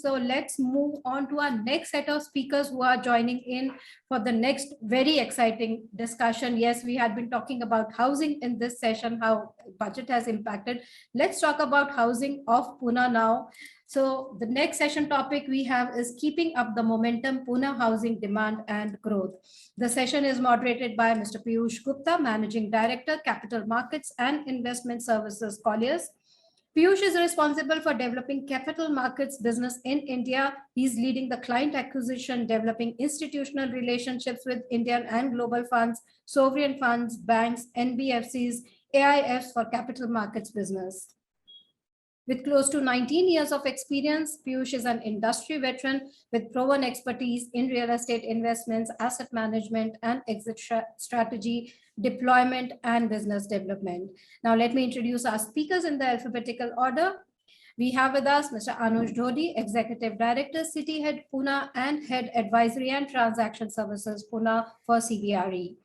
So let's move on to our next set of speakers who are joining in for the next very exciting discussion. Yes, we had been talking about housing in this session, how budget has impacted. Let's talk about housing of Pune now. So the next session topic we have is keeping up the momentum, Pune Housing Demand and Growth. The session is moderated by Mr. Piyush Gupta, Managing Director, Capital Markets and Investment Services, Colliers. Piyush is responsible for developing capital markets business in India. He's leading the client acquisition, developing institutional relationships with Indian and global funds, sovereign funds, banks, NBFCs, AIFs for capital markets business. With close to 19 years of experience, Piyush is an industry veteran with proven expertise in real estate investments, asset management, and exit strategy, deployment, and business development. Now, let me introduce our speakers in the alphabetical order. We have with us Mr. Anuj Dhody, Executive Director, City Head Pune and Head Advisory and Transaction Services Pune for CBRE.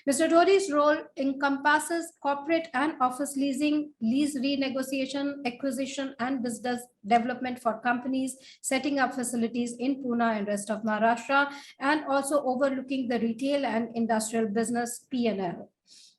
Mr. Dhody's role encompasses corporate and office leasing, lease renegotiation, acquisition, and business development for companies setting up facilities in Pune and rest of Maharashtra, and also overlooking the retail and industrial business P&L.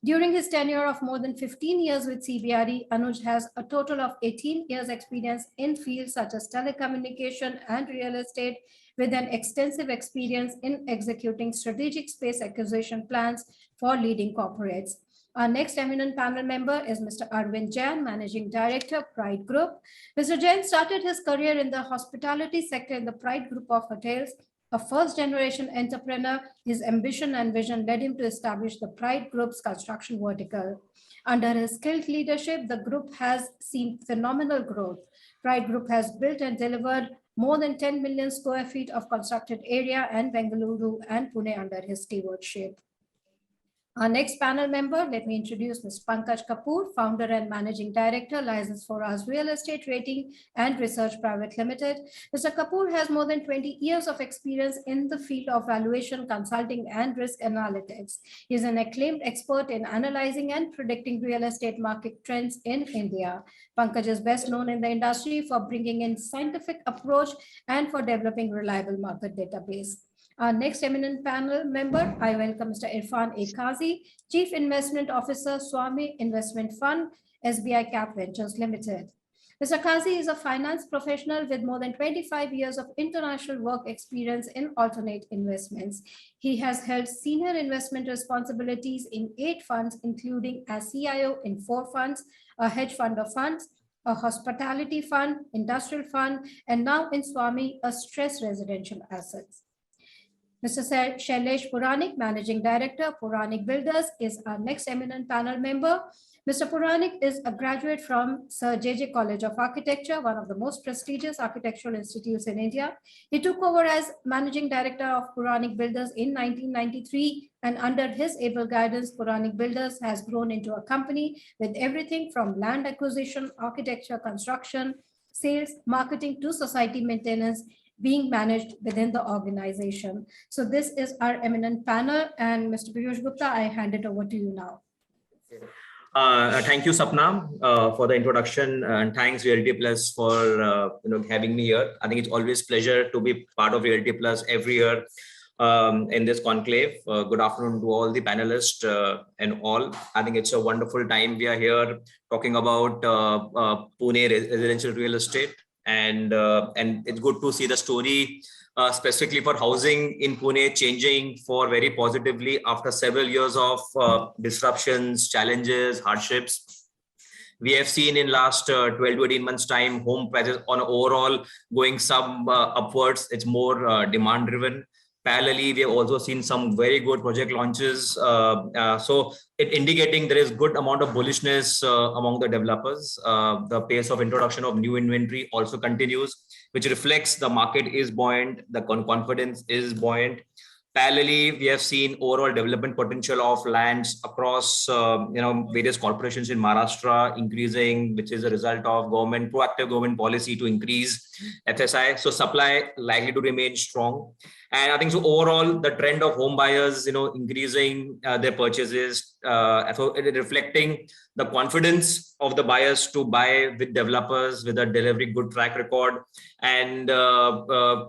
During his tenure of more than 15 years with CBRE, Anuj has a total of 18 years experience in fields such as telecommunication and real estate, with an extensive experience in executing strategic space acquisition plans for leading corporates. Our next eminent panel member is Mr. Arvind Jain, Managing Director, Pride Group. Mr. Jain started his career in the hospitality sector in the Pride Group of Hotels. A first-generation entrepreneur, his ambition and vision led him to establish the Pride Group's construction vertical. Under his skilled leadership, the group has seen phenomenal growth. Pride Group has built and delivered more than 10 million square feet of constructed area and Bengaluru and Pune under his stewardship. Our next panel member, let me introduce Ms. Pankaj Kapoor, Founder and Managing Director, Liases Foras Real Estate Rating and Research Private Limited. Mr. Kapoor has more than 20 years of experience in the field of valuation, consulting, and risk analytics. He is an acclaimed expert in analyzing and predicting real estate market trends in India. Pankaj is best known in the industry for bringing in scientific approach and for developing reliable market database. Our next eminent panel member, I welcome Mr. Irfan A. Kazi, Chief Investment Officer, Swamih Investment Fund, SBICAP Ventures Limited. Mr. Kazi is a finance professional with more than 25 years of international work experience in alternate investments. He has held senior investment responsibilities in 8 funds, including as CIO in 4 funds, a hedge fund of funds, a hospitality fund, industrial fund, and now in Swamih, a stressed residential assets. Mr. Shailesh Puranik, Managing Director, Puranik Builders, is our next eminent panel member. Mr. Puranik is a graduate from Sir J.J. College of Architecture, one of the most prestigious architectural institutes in India. He took over as Managing Director of Puranik Builders in 1993, and under his able guidance, Puranik Builders has grown into a company with everything from land acquisition, architecture, construction, sales, marketing to society maintenance, being managed within the organization. So this is our eminent panel, and Mr. Piyush Gupta, I hand it over to you now. Thank you, Sapna, for the introduction, and thanks Realty Plus for having me here. I think it's always a pleasure to be part of Realty Plus every year in this conclave. Good afternoon to all the panelists and all. I think it's a wonderful time. We are here talking about Pune residential real estate. And it's good to see the story specifically for housing in Pune changing for very positively after several years of disruptions, challenges, hardships. We have seen in last 12 to 18 months time, home prices on overall going some upwards. It's more demand driven. Parallelly, we have also seen some very good project launches. So it indicating there is good amount of bullishness among the developers. The pace of introduction of new inventory also continues, which reflects the market is buoyant, the confidence is buoyant. Parallelly, we have seen overall development potential of lands across various corporations in Maharashtra increasing, which is a result of proactive government policy to increase FSI. So supply likely to remain strong. And I think so overall, the trend of home buyers, increasing their purchases, so it is reflecting the confidence of the buyers to buy with developers with a delivery good track record. And now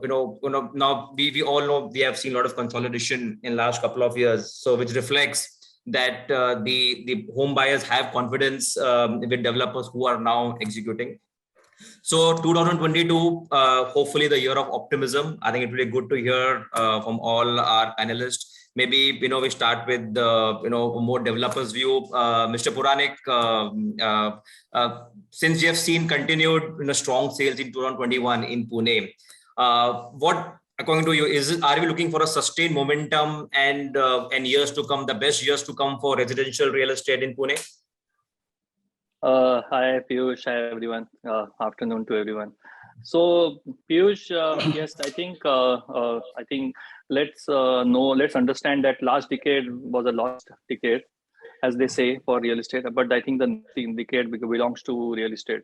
we all know we have seen a lot of consolidation in last couple of years, so which reflects that the home buyers have confidence with developers who are now executing. So 2022, hopefully the year of optimism. I think it will be good to hear from all our panelists. Maybe we start with the more developers view. Mr. Puranik, since you have seen continued strong sales in 2021 in Pune, what according to you are we looking for a sustained momentum and years to come, the best years to come for residential real estate in Pune? Hi Piyush, hi everyone. Afternoon to everyone. So Piyush, yes, I think let's understand that last decade was a lost decade, as they say, for real estate. But I think the next decade belongs to real estate.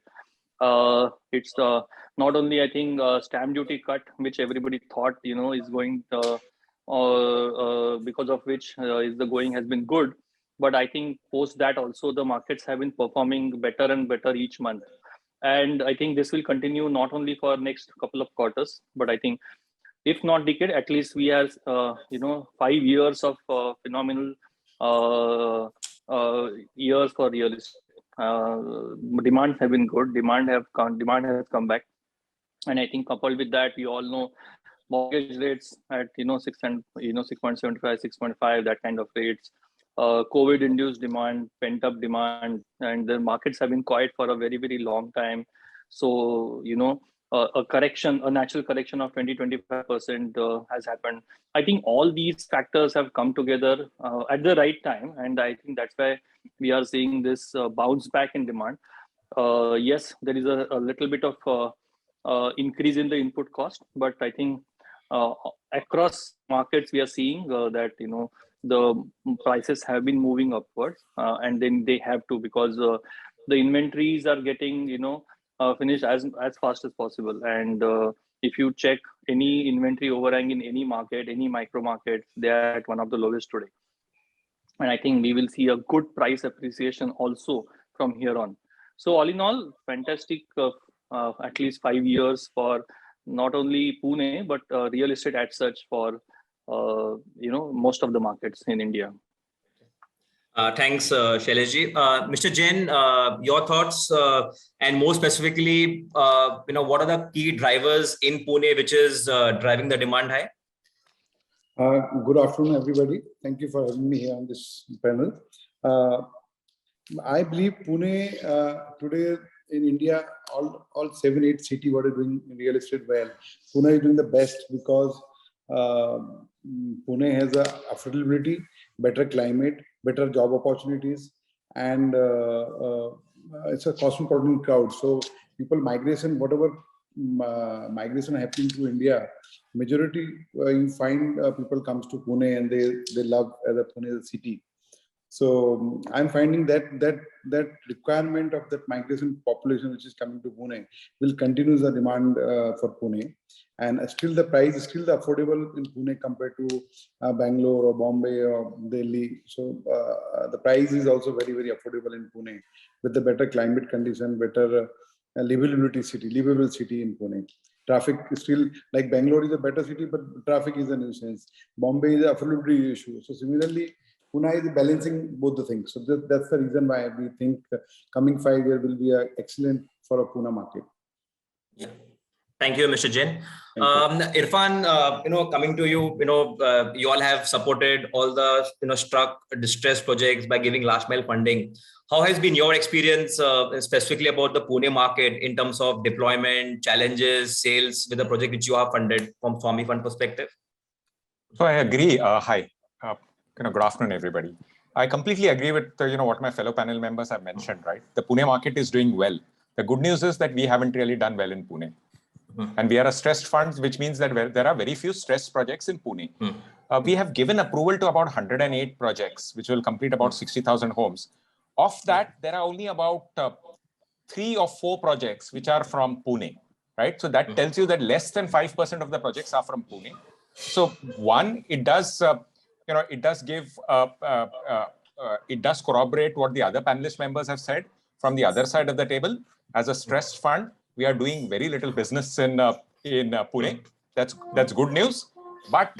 It's not only, I think, stamp duty cut, which everybody thought is going because of which is the going has been good. But I think post that also the markets have been performing better and better each month. And I think this will continue not only for next couple of quarters, but I think if not decade, at least we have 5 years of phenomenal years for real estate. Demand have been good. Demand has come back, and I think coupled with that, we all know mortgage rates at 6.75, 6.5, that kind of rates. COVID-induced demand, pent-up demand, and the markets have been quiet for a very, very long time. So, a natural correction of 20-25% has happened. I think all these factors have come together at the right time, and I think that's why we are seeing this bounce back in demand. Yes, there is a little bit of increase in the input cost, but I think across markets we are seeing that the prices have been moving upwards, and then they have to, because the inventories are getting finished as fast as possible. And if you check any inventory overhang in any market, any micro market, they are at one of the lowest today. And I think we will see a good price appreciation also from here on. So all in all, fantastic, at least 5 years for not only Pune, but real estate as such for most of the markets in India. Thanks, Shailesh. Mr. Jain, your thoughts, and more specifically, what are the key drivers in Pune which is driving the demand high? Good afternoon, everybody. Thank you for having me here on this panel. I believe Pune today in India, all 7-8 cities what are doing real estate well. Pune is doing the best because Pune has a affordability, better climate, better job opportunities, and it's a cosmopolitan crowd. So people migration, whatever migration happening to India, majority you find people comes to Pune and they love Pune as a city. So I'm finding that requirement of that migration population which is coming to Pune will continue the demand for Pune, and still the price is still affordable in Pune compared to Bangalore or Bombay or Delhi. So the price is also very, very affordable in Pune with the better climate condition, better livable city in Pune. Traffic is still, like Bangalore is a better city, but traffic is a nuisance. Bombay is an affordability issue. So similarly, Pune is balancing both the things. So that's the reason why we think coming 5 years will be excellent for a Pune market. Yeah. Thank you, Mr. Jain. Irfan, coming to you, you all have supported all the struck distress projects by giving last mile funding. How has been your experience specifically about the Pune market in terms of deployment, challenges, sales with the project which you have funded from Swamih Fund perspective? So I agree. Hi. Good afternoon, everybody. I completely agree with what my fellow panel members have mentioned, right? The Pune market is doing well. The good news is that we haven't really done well in Pune. And we are a stressed fund, which means that there are very few stressed projects in Pune. We have given approval to about 108 projects, which will complete about 60,000 homes. Of that, there are only about 3 or 4 projects which are from Pune, right? So that tells you that less than 5% of the projects are from Pune. So one, it does, it does give, it does corroborate what the other panelist members have said. From the other side of the table, as a stressed fund, we are doing very little business in Pune. That's good news. But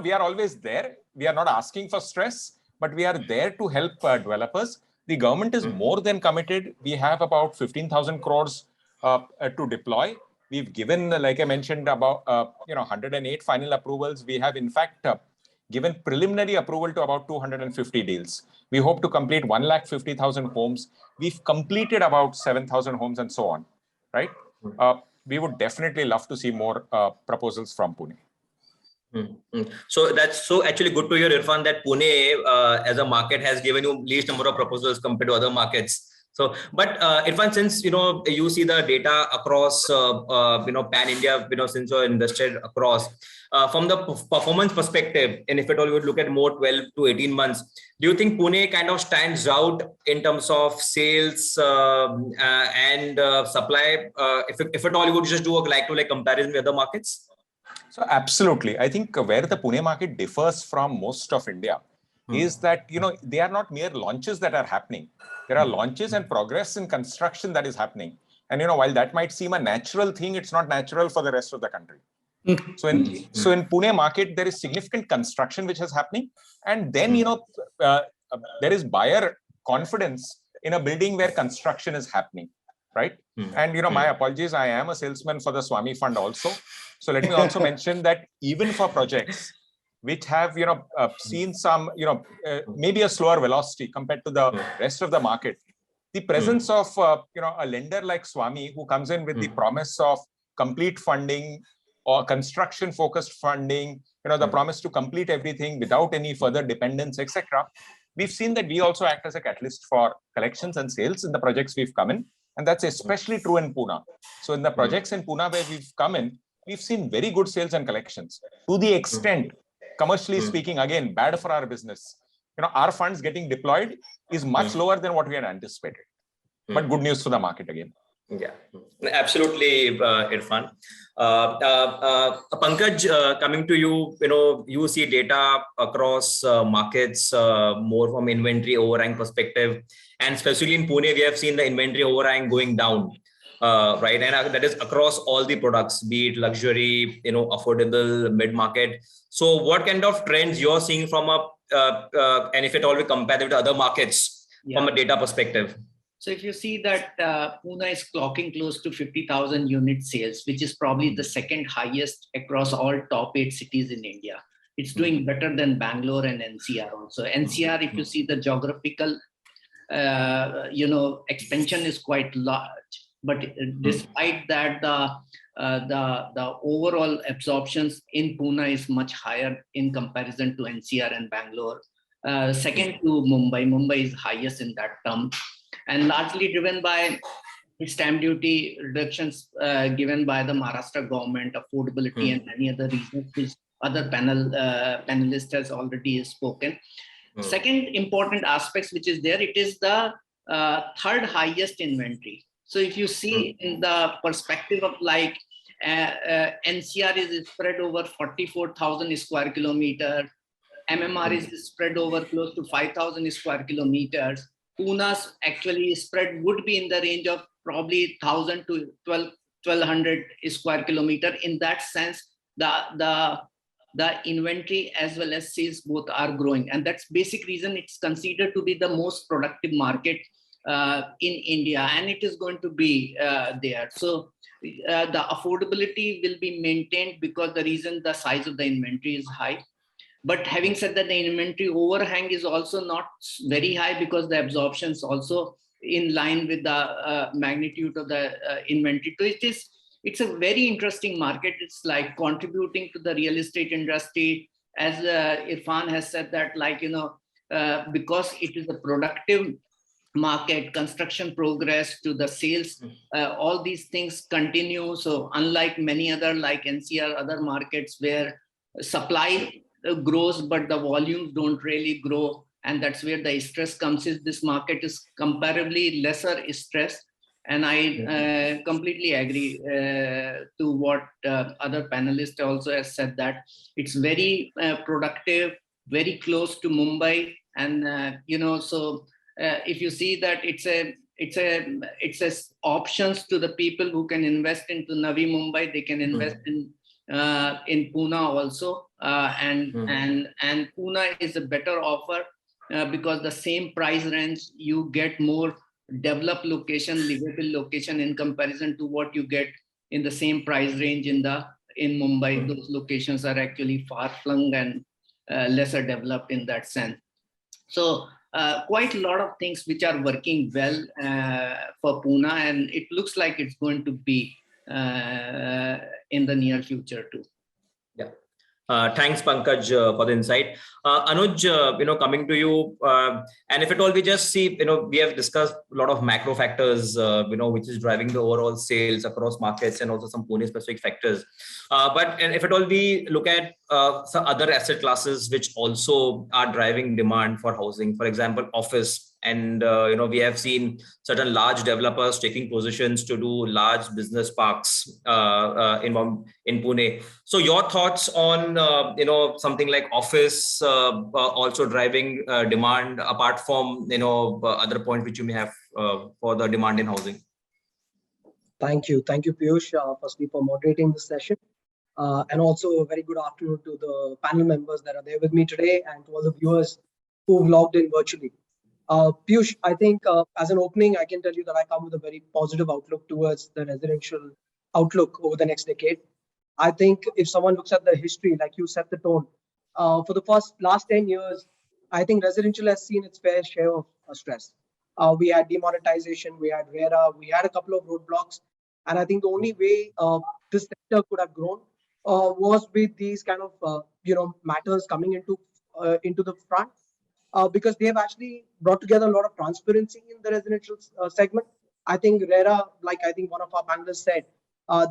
we are always there. We are not asking for stress, but we are there to help developers. The government is more than committed. We have about 15,000 crores to deploy. We've given, like I mentioned, about 108 final approvals. We have, in fact, given preliminary approval to about 250 deals. We hope to complete 150,000 homes. We've completed about 7,000 homes and so on, right? We would definitely love to see more proposals from Pune. So that's so actually good to hear, Irfan, that Pune as a market has given you least number of proposals compared to other markets. So, but Irfan, since you see the data across pan India, since you're invested across, from the performance perspective, and if at all you would look at more 12 to 18 months, do you think Pune kind of stands out in terms of sales and supply? If at all you would just do a like-to-like comparison with other markets? So absolutely. I think where the Pune market differs from most of India is that, they are not mere launches that are happening. There are launches and progress in construction that is happening. And, while that might seem a natural thing, it's not natural for the rest of the country. So in Pune market, there is significant construction which is happening. And then, there is buyer confidence in a building where construction is happening, right? And, my apologies, I am a salesman for the Swamih fund also. So let me also mention that even for projects which have, seen some, maybe a slower velocity compared to the rest of the market, the presence of, a lender like Swamih who comes in with the promise of complete funding or construction-focused funding, the promise to complete everything without any further dependence, etc. We've seen that we also act as a catalyst for collections and sales in the projects we've come in. And that's especially true in Pune. So in the projects in Pune where we've come in, we've seen very good sales and collections to the extent, commercially speaking, again, bad for our business. Our funds getting deployed is much lower than what we had anticipated. But good news for the market again. Yeah, absolutely, Irfan. Pankaj, coming to you, you see data across markets more from inventory overhang perspective, and especially in Pune, we have seen the inventory overhang going down, right? And that is across all the products, be it luxury, affordable, mid-market. So, what kind of trends you're seeing from and if at all we compare them to other markets from a data perspective? So if you see that Pune is clocking close to 50,000 unit sales, which is probably the second highest across all top 8 cities in India. It's doing better than Bangalore and NCR also. NCR, if you see the geographical, expansion is quite large. But despite that, the overall absorptions in Pune is much higher in comparison to NCR and Bangalore. Second to Mumbai. Mumbai is highest in that term. And largely driven by stamp duty reductions given by the Maharashtra government, affordability, and many other reasons, which other panelists has already spoken. Second important aspects which is there, it is the third highest inventory. So if you see in the perspective of like NCR is spread over 44,000 square kilometers, MMR is spread over close to 5,000 square kilometers. Pune's actually spread would be in the range of probably 1,000 to 1,200 square kilometer. In that sense, the inventory as well as sales both are growing, and that's basic reason it's considered to be the most productive market in India, and it is going to be there. So the affordability will be maintained because the reason the size of the inventory is high. But having said that, the inventory overhang is also not very high because the absorption is also in line with the magnitude of the inventory. So it's a very interesting market. It's like contributing to the real estate industry, as Irfan has said that, because it is a productive market, construction progress to the sales, all these things continue. So unlike many other like NCR, other markets where supply grows, but the volumes don't really grow. And that's where the stress comes. Is this market is comparably lesser stress. And I completely agree to what other panelists also has said, that it's very productive, very close to Mumbai. And, so if you see that it's a options to the people who can invest into Navi Mumbai, they can invest in Pune also. And Pune is a better offer because the same price range, you get more developed location, livable location in comparison to what you get in the same price range in Mumbai. Those locations are actually far flung and lesser developed in that sense. So quite a lot of things which are working well for Pune, and it looks like it's going to be in the near future too. Yeah. Thanks, Pankaj, for the insight. Anuj, coming to you, and if at all we just see, we have discussed a lot of macro factors, which is driving the overall sales across markets and also some Pune specific factors. But if at all we look at some other asset classes which also are driving demand for housing, for example, office. And, we have seen certain large developers taking positions to do large business parks in Pune. So your thoughts on, something like office also driving demand, apart from, other points which you may have for the demand in housing? Thank you. Thank you, Piyush, firstly for moderating this session. And also a very good afternoon to the panel members that are there with me today and to all the viewers who've logged in virtually. Piyush, I think as an opening, I can tell you that I come with a very positive outlook towards the residential outlook over the next decade. I think if someone looks at the history, like you set the tone, for the last 10 years, I think residential has seen its fair share of stress. We had demonetization, we had RERA, we had a couple of roadblocks. And I think the only way this sector could have grown was with these kind of, matters coming into the front. Because they have actually brought together a lot of transparency in the residential segment. I think RERA, like I think one of our panelists said,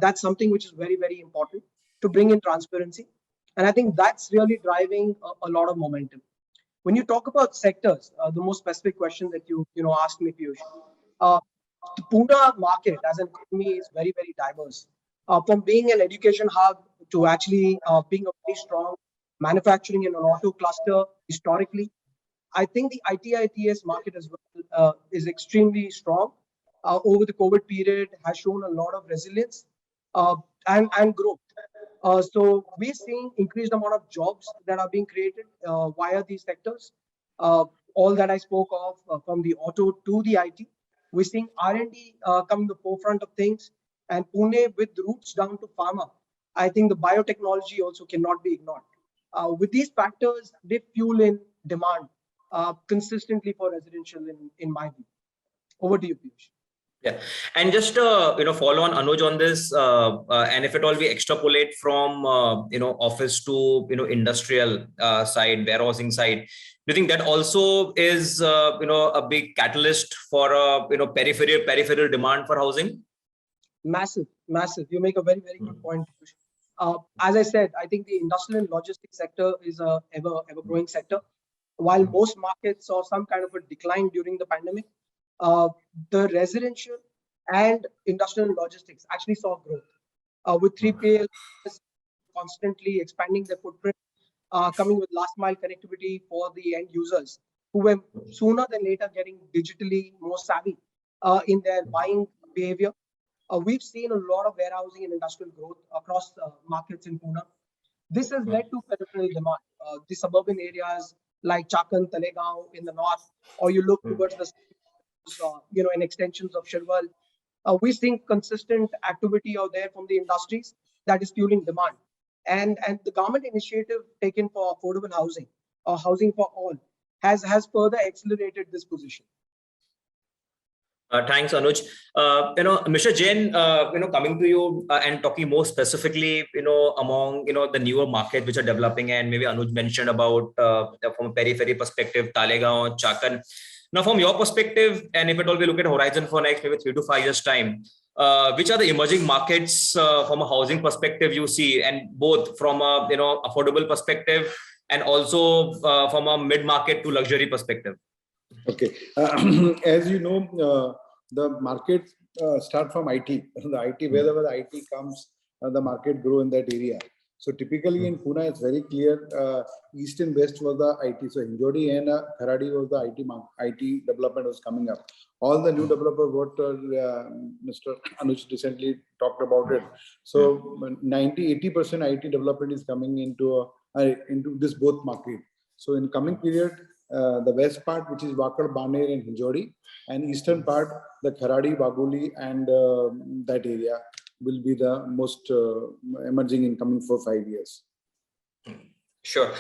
that's something which is very, very important to bring in transparency. And I think that's really driving a lot of momentum. When you talk about sectors, the most specific question that you asked me, Piyush, the Pune market as an economy is very, very diverse. From being an education hub to actually being a very strong manufacturing and an auto cluster historically, I think the IT/ITES market as well is extremely strong. Over the COVID period has shown a lot of resilience and growth. So we're seeing increased amount of jobs that are being created via these sectors. All that I spoke of from the auto to the IT. We're seeing R&D come to the forefront of things, and Pune with roots down to pharma. I think the biotechnology also cannot be ignored. With these factors, they fuel in demand consistently for residential in my view. Over to you, Piyush. Yeah, and just follow on Anuj on this, and if at all we extrapolate from office to industrial side, warehousing side, do you think that also is a big catalyst for peripheral demand for housing? Massive. You make a very, very good point, Piyush. As I said, I think the industrial and logistics sector is a ever growing sector. While most markets saw some kind of a decline during the pandemic, the residential and industrial and logistics actually saw growth. With 3PL constantly expanding their footprint, coming with last mile connectivity for the end users, who were sooner than later getting digitally more savvy in their buying behavior. We've seen a lot of warehousing and industrial growth across markets in Pune. This has led to peripheral demand. The suburban areas like Chakan, Talegaon in the north, or you look towards the in extensions of Shirwal, we're seeing consistent activity out there from the industries that is fueling demand. And the government initiative taken for affordable housing or housing for all has further accelerated this position. Thanks, Anuj. Mr. Jain, coming to you and talking more specifically, among the newer markets which are developing, and maybe Anuj mentioned about from a periphery perspective, Talegaon, Chakan. Now, from your perspective, and if at all we look at horizon for next maybe 3 to 5 years time, which are the emerging markets from a housing perspective you see, and both from a affordable perspective and also from a mid-market to luxury perspective? Okay, as you know, the markets start from IT. The IT, wherever the IT comes, the market grow in that area. So typically in Pune, it's very clear, east and west was the IT. So Dhody and Kharadi was the IT development was coming up. All the new developer, what Mr. Anuj recently talked about it. So 80% IT development is coming into this both market. So in coming period, the west part, which is Wakad, Baner and Dhody, and eastern part, the Kharadi, Bagoli and that area will be the most emerging in coming 4-5 years. Sure.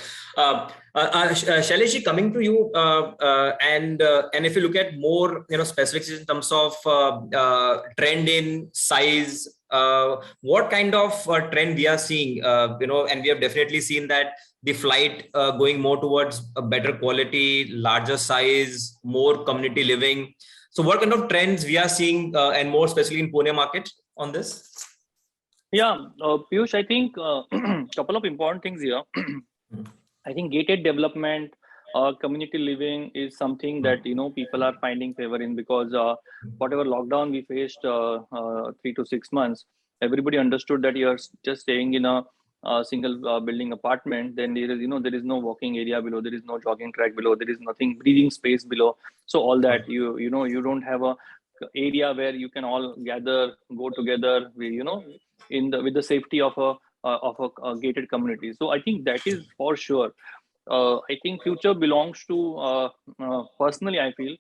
Shailesh, coming to you, and if you look at more specifics in terms of trend in size, what kind of trend we are seeing, and we have definitely seen that the flight going more towards a better quality, larger size, more community living. So what kind of trends we are seeing, and more especially in Pune market on this? Yeah, Piyush, I think a couple of important things here. I think gated development, community living is something that people are finding favor in, because whatever lockdown we faced 3 to 6 months, everybody understood that you're just staying in a single building apartment. Then there is no walking area below, there is no jogging track below, there is nothing breathing space below. So all that you don't have a area where you can all gather, go together, with the safety of a gated community. So I think that is for sure. I think future belongs to personally, I feel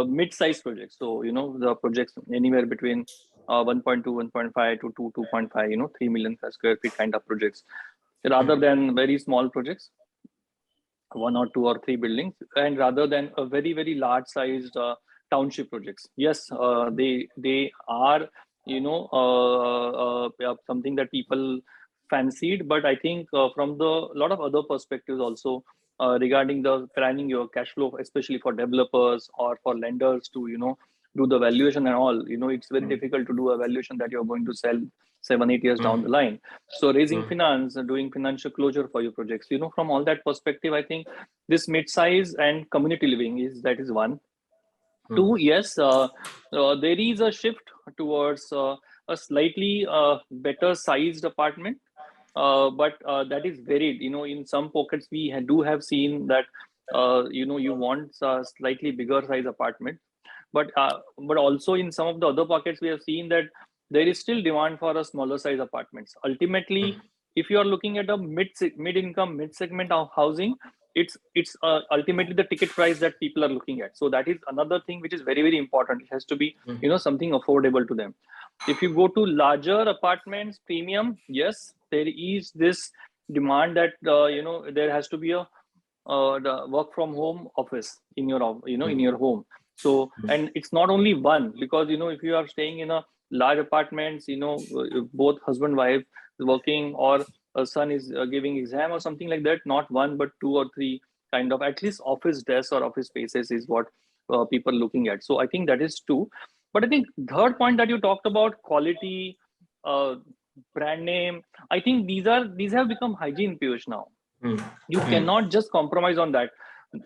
mid-sized projects. So the projects anywhere between 1.2, 1.5 to 2, 2.5, 3 million square feet kind of projects, rather than very small projects, 1 or 2 or 3 buildings, and rather than a very, very large sized township projects. Yes, they are something that people fancied, but I think from the lot of other perspectives also, regarding the planning your cash flow, especially for developers or for lenders to do the valuation and all, it's very difficult to do a valuation that you're going to sell 7-8 years down the line. So raising finance and doing financial closure for your projects, from all that perspective, I think this mid-size and community living is one. 2, yes, there is a shift towards a slightly better sized apartment, but that is varied. In some pockets we do have seen that you want a slightly bigger size apartment, but also in some of the other pockets we have seen that there is still demand for a smaller size apartments. Ultimately, if you are looking at a mid-income, mid-segment of housing, it's ultimately the ticket price that people are looking at. So that is another thing which is very, very important. It has to be something affordable to them. If you go to larger apartments, premium, yes, there is this demand that there has to be a the work from home office in your in your home. So and it's not only one, because if you are staying in a large apartments, both husband wife is working, or a son is giving exam or something like that, not 1 but 2 or 3 kind of at least office desks or office spaces is what people are looking at. So I think that is 2. But I think third point that you talked about, quality, brand name, I think these have become hygiene, Piyush, now. You cannot just compromise on that.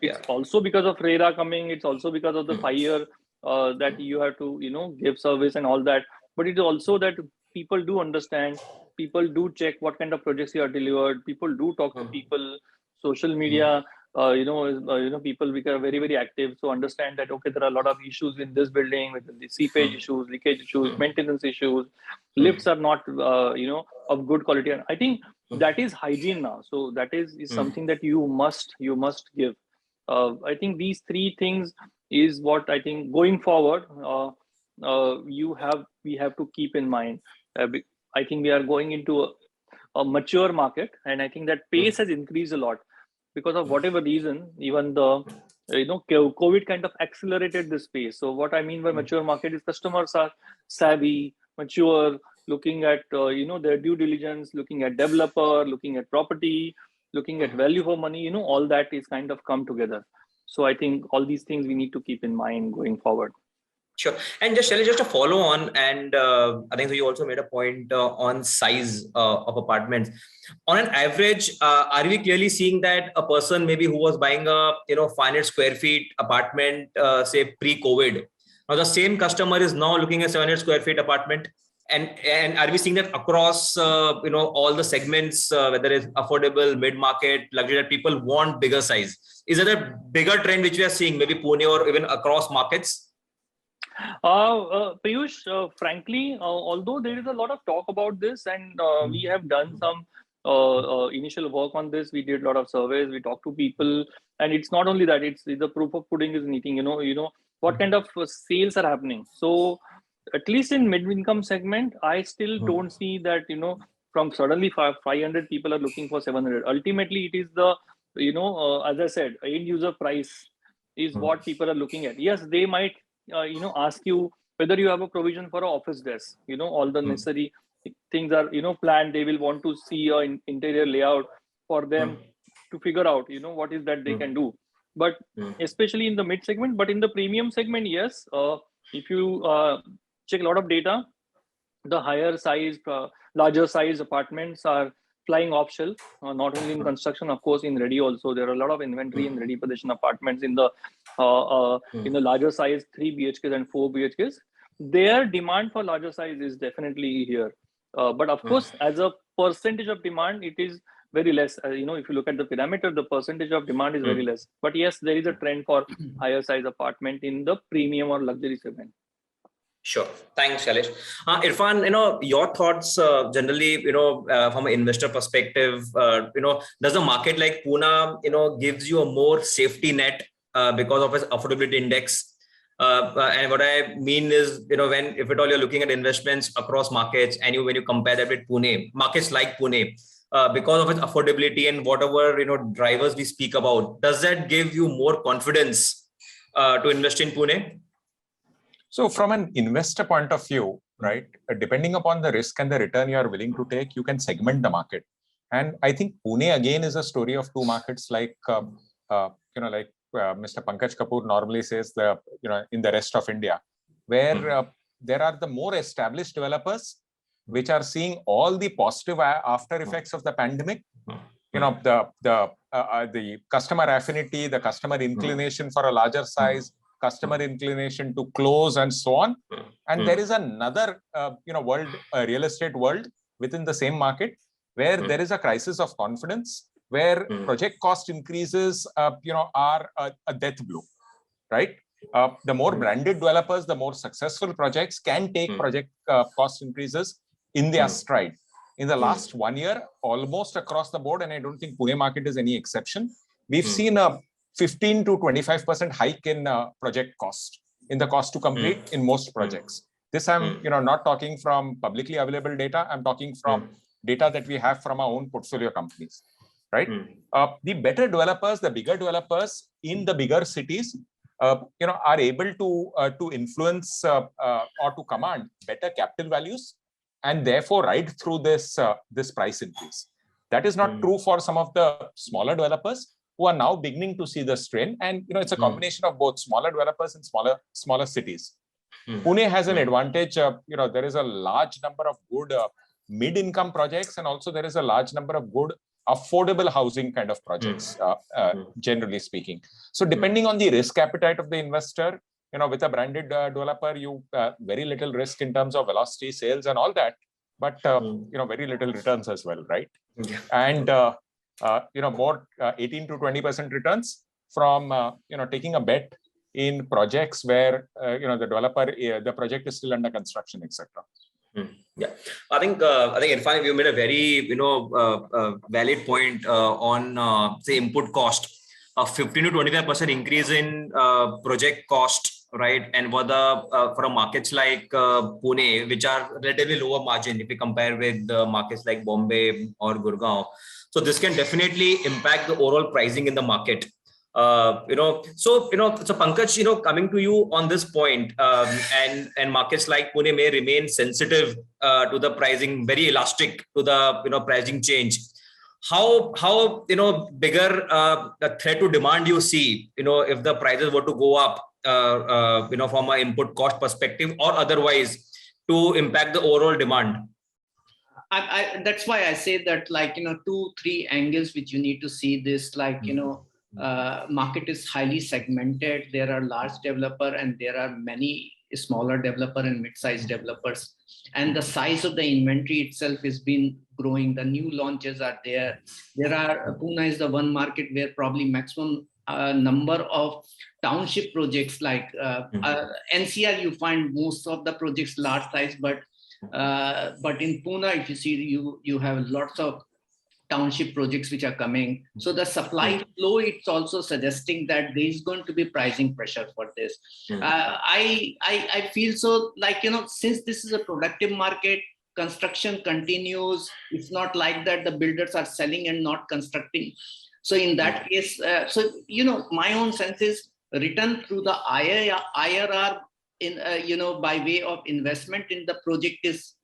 It's also because of RERA coming, it's also because of the 5-year that you have to give service and all that. But it's also that people do understand, people do check what kind of projects you are delivered, people do talk to people, social media, people become very, very active, so understand that okay, there are a lot of issues in this building with the seepage issues, leakage issues, maintenance issues, lifts are not of good quality. And I think that is hygiene now. So that is something that you must give. I think these 3 things is what I think going forward we have to keep in mind. I think we are going into a mature market, and I think that pace has increased a lot because of whatever reason. Even the COVID kind of accelerated this pace. So what I mean by mature market is customers are savvy, mature, looking at their due diligence, looking at developer, looking at property, looking at value for money. All that is kind of come together. So I think all these things we need to keep in mind going forward. Sure. And just Shailesh, just to follow on, and I think so you also made a point on size of apartments. On an average, are we clearly seeing that a person maybe who was buying a 500 square feet apartment, say pre-COVID, Now the same customer is now looking at 700 square feet apartment. And are we seeing that across all the segments, whether it's affordable, mid-market, luxury, that people want bigger size? Is it a bigger trend which we are seeing, maybe Pune or even across markets? Piyush, frankly, although there is a lot of talk about this, and we have done some initial work on this, we did a lot of surveys, we talked to people, and it's not only that, it's the proof of pudding is in eating. You know what kind of sales are happening. So at least in mid-income segment, I still don't see that, from suddenly 500 people are looking for 700. Ultimately, it is the, as I said, end user price is what people are looking at. Yes, they might, ask you whether you have a provision for an office desk, all the necessary things are, planned. They will want to see an interior layout for them to figure out, what is that they can do. But especially in the mid segment, but in the premium segment, yes, if you check a lot of data, the higher size, larger size apartments are flying off shelf, not only in construction, of course, in ready also. There are a lot of inventory in ready position apartments in the larger size 3 BHKs and 4 BHKs. Their demand for larger size is definitely here. But of course, as a percentage of demand, it is very less. If you look at the parameter, the percentage of demand is very less. But yes, there is a trend for higher size apartment in the premium or luxury segment. Sure. Thanks, Shailesh. Irfan, your thoughts generally, from an investor perspective, does a market like Pune, gives you a more safety net because of its affordability index? And what I mean is, if at all you're looking at investments across markets and when you compare that with Pune, markets like Pune, because of its affordability and whatever, drivers we speak about, does that give you more confidence to invest in Pune? So from an investor point of view, right, depending upon the risk and the return you are willing to take, you can segment the market. And I think Pune again is a story of two markets, like Mr. Pankaj Kapoor normally says, in the rest of India, where there are the more established developers which are seeing all the positive after effects of the pandemic. The customer affinity, the customer inclination for a larger size, customer inclination to close, and so on. And there is another, real estate world within the same market where there is a crisis of confidence, where project cost increases, are a death blow, right? The more branded developers, the more successful projects can take project cost increases in their stride. In the last 1 year, almost across the board, and I don't think Pune market is any exception, we've seen a 15 to 25% hike in project cost, in the cost to complete in most projects. This I'm not talking from publicly available data. I'm talking from data that we have from our own portfolio companies, right? The better developers, the bigger developers in the bigger cities, are able to influence or to command better capital values, and therefore ride through this price increase. That is not true for some of the smaller developers who are now beginning to see the strain. And it's a combination of both smaller developers and smaller cities. Pune has an advantage. There is a large number of good mid-income projects, and also there is a large number of good affordable housing kind of projects, generally speaking. So depending on the risk appetite of the investor, with a branded developer, you very little risk in terms of velocity, sales, and all that, but very little returns as well, right? And more 18 to 20% returns from taking a bet in projects where the project is still under construction, etc. Yeah, I think Irfan, you made a very valid point on say input cost. A 15 to 25% increase in project cost, right? And for a markets like Pune, which are relatively lower margin if we compare with markets like Bombay or Gurgaon. So this can definitely impact the overall pricing in the market. So Pankaj, coming to you on this point, and markets like Pune may remain sensitive to the pricing, very elastic to the pricing change. How bigger the threat to demand you see, if the prices were to go up, from an input cost perspective or otherwise, to impact the overall demand? That's why I say that, 2-3 angles which you need to see this, market is highly segmented. There are large developer and there are many smaller developer and mid-sized developers. And the size of the inventory itself has been growing. The new launches are there. Pune is the one market where probably maximum number of township projects like NCR, you find most of the projects large size, but in Pune, if you see, you have lots of township projects which are coming. So the supply flow, it's also suggesting that there is going to be pricing pressure for this. I feel so, like, since this is a productive market, construction continues. It's not like that the builders are selling and not constructing. So in that case, my own sense is return through the IRR in, by way of investment in the project is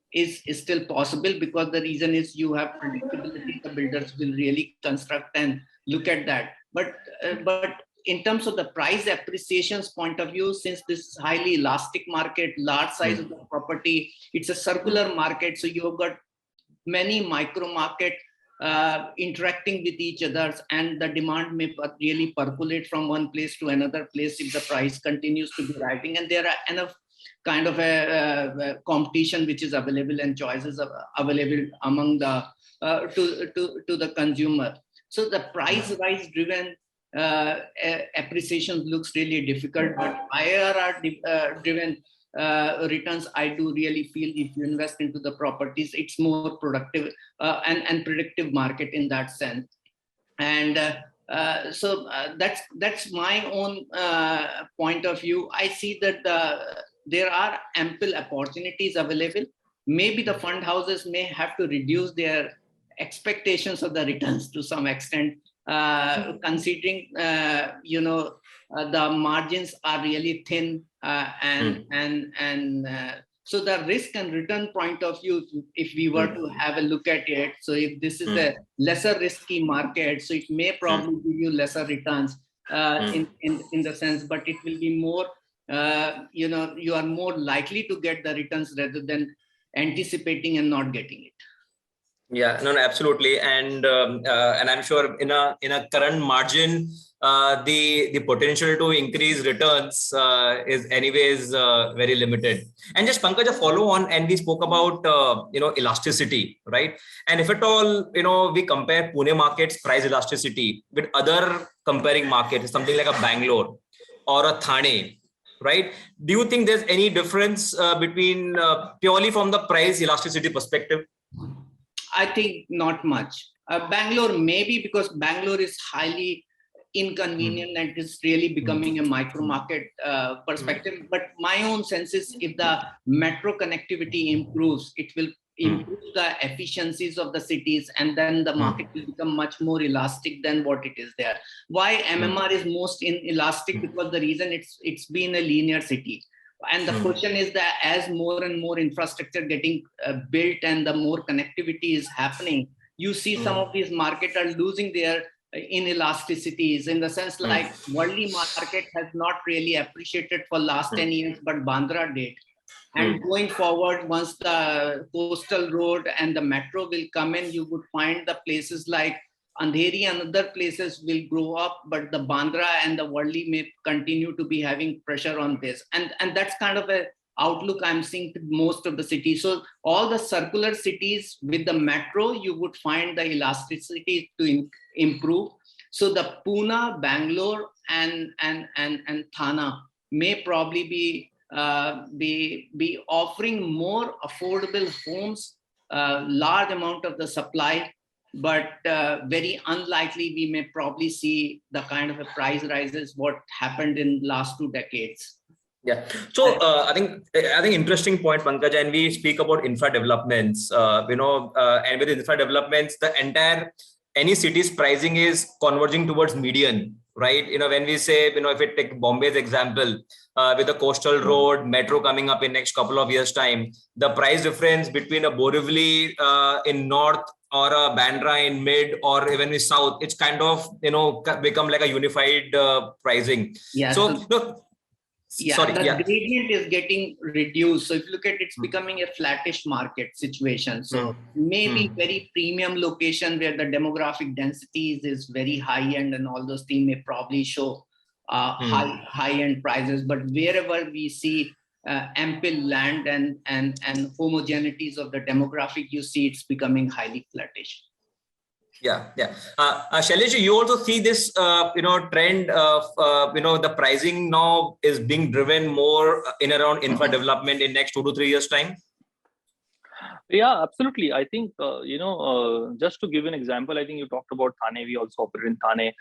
still possible, because the reason is you have predictability. The builders will really construct and look at that. But in terms of the price appreciations point of view, since this is highly elastic market, large size of the property, it's a circular market. So you've got many micro market interacting with each other, and the demand may really percolate from one place to another place if the price continues to be rising, and there are enough kind of a competition which is available and choices available among the to the consumer. So the price rise driven appreciation looks really difficult, but IRR driven returns, I do really feel if you invest into the properties, it's more productive and predictive market in that sense. And so that's my own point of view. I see that there are ample opportunities available. Maybe the fund houses may have to reduce their expectations of the returns to some extent, considering the margins are really thin, so the risk and return point of view, if we were to have a look at it, so if this is a lesser risky market, so it may probably give you lesser returns in the sense, but it will be more, you are more likely to get the returns rather than anticipating and not getting it. Yeah, no, absolutely, and I'm sure in a current margin, the potential to increase returns is anyways very limited. And just Pankaj, a follow on, and we spoke about elasticity, right? And if at all we compare Pune market's price elasticity with other comparing markets, something like a Bangalore or a Thane, right? Do you think there's any difference between purely from the price elasticity perspective? I think not much. Bangalore maybe, because Bangalore is highly inconvenient and it's really becoming a micro market perspective. But my own sense is if the metro connectivity improves, it will improve the efficiencies of the cities, and then the market will become much more elastic than what it is there. Why MMR is most inelastic? Because the reason it's been a linear city. And the question is that as more and more infrastructure getting built and the more connectivity is happening, you see some of these markets are losing their inelasticities, in the sense like Worli market has not really appreciated for last 10 years, but Bandra did. And going forward, once the coastal road and the metro will come in, you would find the places like Andheri and other places will grow up, but the Bandra and the Worli may continue to be having pressure on this. And that's kind of a outlook I'm seeing to most of the cities. So all the circular cities with the metro, you would find the elasticity to improve. So the Pune, Bangalore, and Thane may probably be offering more affordable homes, large amount of the supply, but very unlikely we may probably see the kind of a price rises what happened in last 2 decades. Yeah. So I think interesting point, Pankaj, and we speak about infra developments, and with infra developments, the entire any city's pricing is converging towards median, right? When we say, if we take Bombay's example, with the coastal road, metro coming up in next couple of years' time, the price difference between a Borivali in north or a Bandra in mid or even in south, it's kind of, become like a unified pricing. Yeah. So The gradient is getting reduced. So if you look at it, it's becoming a flattish market situation. So maybe very premium location where the demographic densities is very high end and all those things may probably show high end prices. But wherever we see ample land and homogeneities of the demographic, you see it's becoming highly flattish. Yeah. Shailesh, you also see this, trend of, the pricing now is being driven more in around infra development in next 2 to 3 years time. Yeah, absolutely. I think, just to give an example, I think you talked about Thane. We also operate in Thane.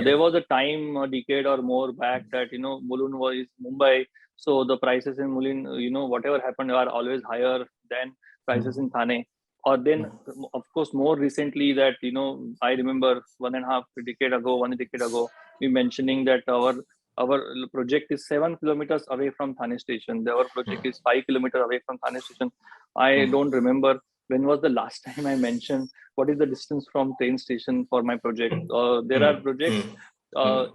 There was a time, a decade or more back, that, Mulund was Mumbai. So the prices in Mulund, whatever happened, are always higher than prices in Thane. Or then, of course, more recently that, I remember 1.5 decade ago, we mentioning that our project is 7 kilometers away from Thane station. Our project is 5 kilometers away from Thane station. I don't remember when was the last time I mentioned what is the distance from train station for my project. There are projects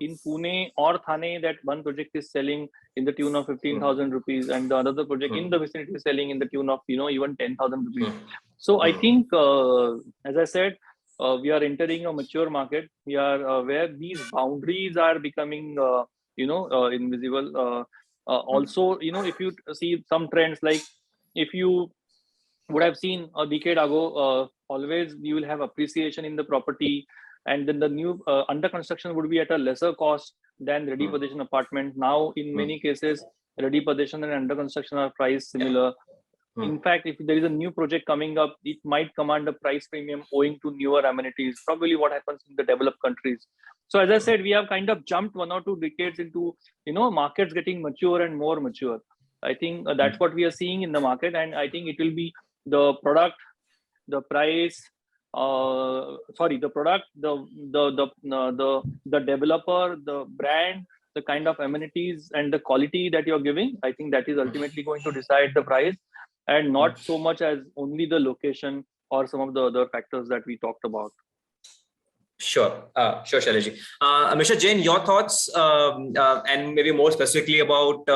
in Pune or Thane that one project is selling in the tune of 15,000 rupees, and the other project in the vicinity is selling in the tune of even 10,000 rupees. So I think, as I said, we are entering a mature market. We are where these boundaries are becoming invisible. Also, if you see some trends, like if you would have seen a decade ago, always you will have appreciation in the property, and then the new under construction would be at a lesser cost than ready possession apartment. Now, in many cases, ready possession and under construction are priced similar. In fact, if there is a new project coming up, it might command a price premium owing to newer amenities, probably what happens in the developed countries. So as I said, we have kind of jumped 1 or 2 decades into, markets getting mature and more mature. I think that's what we are seeing in the market. And I think it will be the product, the price, the product, the developer, the brand, the kind of amenities and the quality that you're giving. I think that is ultimately going to decide the price, and not so much as only the location or some of the other factors that we talked about. Sure, Shailesh. Mr. Jain, your thoughts, and maybe more specifically about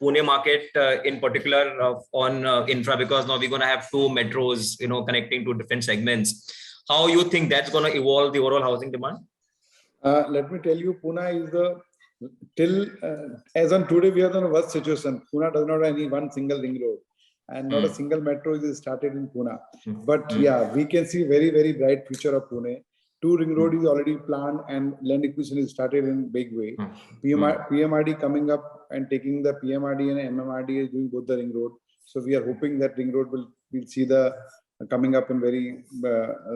Pune market in particular on infra, because now we're going to have 2 metros, connecting to different segments. How you think that's going to evolve the overall housing demand? Let me tell you, Pune is as on today, we are in a worst situation. Pune does not have any one single ring road, and not a single metro is started in Pune. But yeah, we can see very, very bright future of Pune. 2 ring road is already planned, and land acquisition is started in big way. PMRD coming up and taking the PMRD and MMRD is doing both the ring road. So we are hoping that ring road we'll see the coming up in very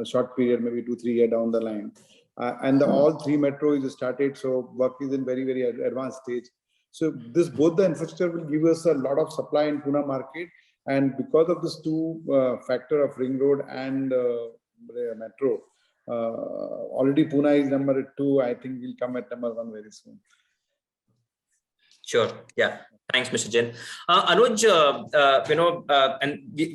short period, maybe 2-3 years down the line. And all 3 metros is started, so work is in very, very advanced stage. So both the infrastructure will give us a lot of supply in Pune market, and because of this 2 factor of ring road and metro, already Pune is number 2. I think we'll come at number 1 very soon. Sure. Yeah. Thanks, Mr. Jain. Anuj,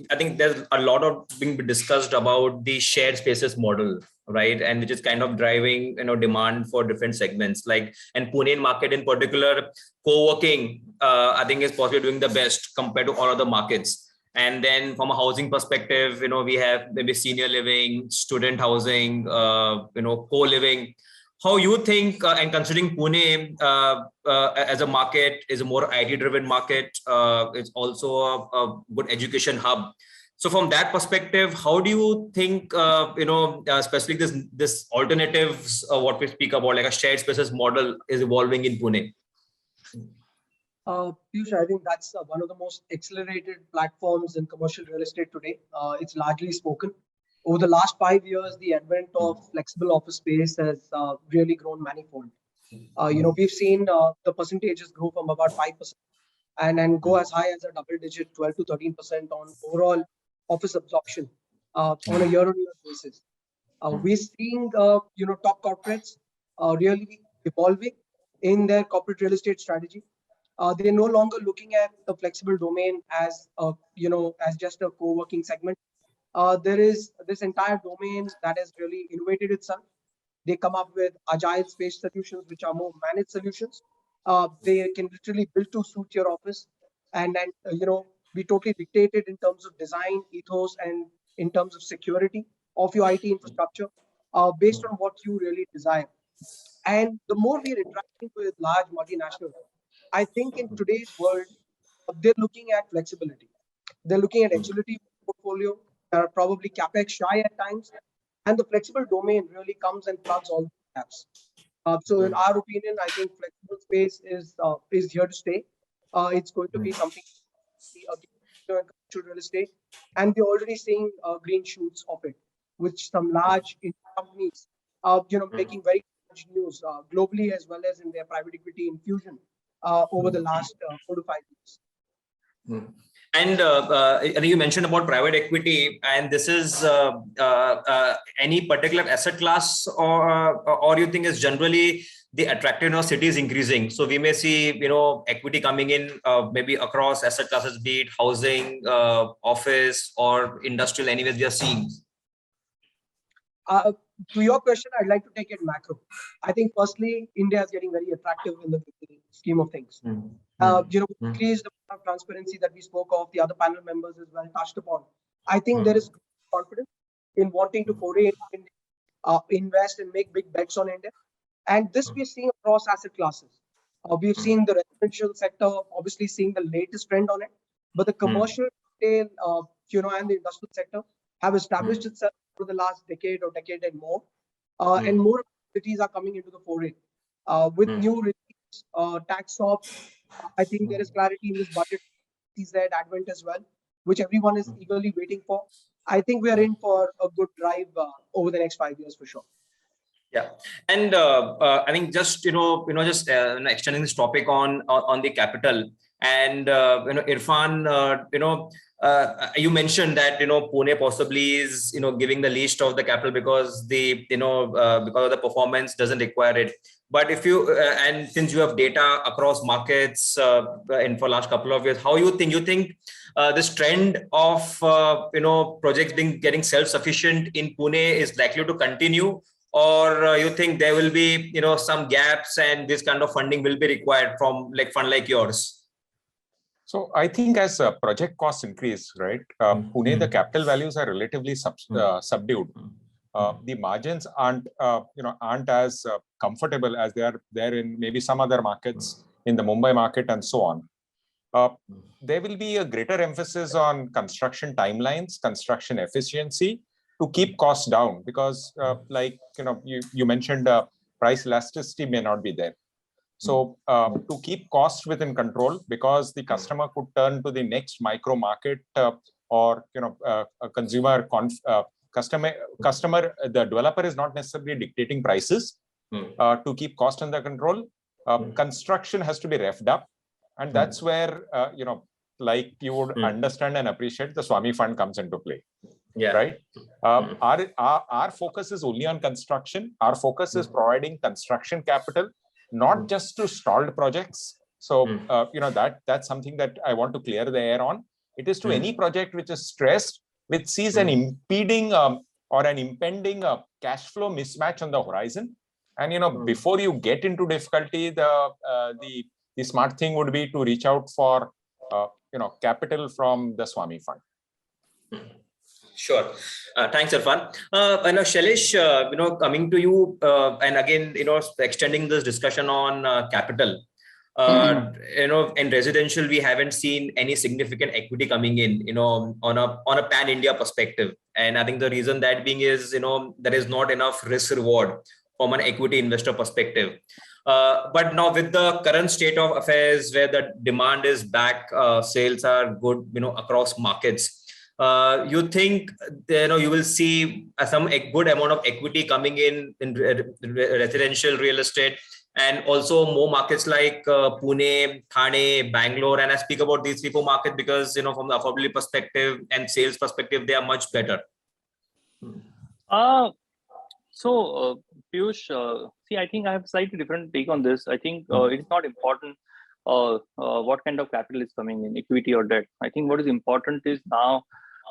I think there's a lot of being discussed about the shared spaces model, right? And which is kind of driving, demand for different segments, and Pune market in particular, co-working, I think is possibly doing the best compared to all other markets. And then from a housing perspective, we have maybe senior living, student housing, co-living. How you think, and considering Pune as a market is a more IT-driven market, it's also a good education hub. So from that perspective, how do you think, especially this alternatives, what we speak about, like a shared spaces model, is evolving in Pune? Piyush, I think that's one of the most accelerated platforms in commercial real estate today. It's largely spoken. Over the last 5 years, the advent of flexible office space has really grown manifold. We've seen the percentages grow from about 5% and go as high as a double-digit 12 to 13% on overall office absorption on a year-on-year basis. We're seeing top corporates really evolving in their corporate real estate strategy. They're no longer looking at the flexible domain as just a co-working segment. There is this entire domain that has really innovated itself. They come up with agile space solutions, which are more managed solutions. They can literally build to suit your office, and be totally dictated in terms of design, ethos, and in terms of security of your IT infrastructure, based on what you really desire. And the more we are interacting with large multinationals, I think in today's world, they're looking at flexibility. They're looking at agility portfolio. They're probably capex shy at times, and the flexible domain really comes and plugs all the gaps. So in our opinion, I think flexible space is here to stay. It's going to be something commercial real estate, and we're already seeing green shoots of it, which some large companies, making very large news globally as well as in their private equity infusion over the last 4 to 5 years. And you mentioned about private equity, and this is any particular asset class, or you think is generally the attractiveness of cities increasing? So we may see, equity coming in maybe across asset classes, be it housing, office, or industrial. Anyways, we are seeing. To your question, I'd like to take it macro. I think firstly, India is getting very attractive in the scheme of things. Increase the amount of transparency that we spoke of, the other panel members as well touched upon. I think there is confidence in wanting to foray into India, invest and make big bets on India. And this we're seeing across asset classes. We've seen the residential sector, obviously seeing the latest trend on it, but the commercial retail, and the industrial sector have established itself for the last decade or decade and more. And more cities are coming into the foray. With new regimes, tax ops, I think there is clarity in this budget, CZ Advent as well, which everyone is eagerly waiting for. I think we are in for a good drive over the next 5 years for sure. Yeah, and I think just extending this topic on the capital, and Irfan, you mentioned that Pune possibly is giving the least of the capital because because of the performance doesn't require it. But if you and since you have data across markets in for last couple of years, how you think this trend of projects getting self-sufficient in Pune is likely to continue? Or you think there will be some gaps and this kind of funding will be required from fund like yours? So I think as project costs increase, right, Pune, the capital values are relatively subdued. The margins aren't as comfortable as they are there in maybe some other markets in the Mumbai market and so on. There will be a greater emphasis on construction timelines, construction efficiency, to keep costs down, because you mentioned price elasticity may not be there. So to keep costs within control, because the customer could turn to the next micro market or a consumer customer, the developer is not necessarily dictating prices to keep cost under control. Construction has to be revved up, and that's where you would understand and appreciate, the Swamih fund comes into play. Yeah. Right. Our focus is only on construction. Our focus is providing construction capital, not just to stalled projects. So that's something that I want to clear the air on. It is to any project which is stressed, which sees an impending cash flow mismatch on the horizon. And before you get into difficulty, the smart thing would be to reach out for capital from the Swamih fund. Sure. Thanks, Irfan. Shailesh, coming to you, and again, extending this discussion on capital. In residential, we haven't seen any significant equity coming in, on a pan-India perspective. And I think the reason that being is, there is not enough risk reward from an equity investor perspective. But now with the current state of affairs where the demand is back, sales are good, across markets. You think you will see a good amount of equity coming in residential real estate, and also more markets like Pune, Thane, Bangalore, and I speak about these 3-4 markets because from the affordability perspective and sales perspective they are much better. So Piyush, see, I think I have a slightly different take on this. I think it's not important what kind of capital is coming in, equity or debt. I think what is important is now.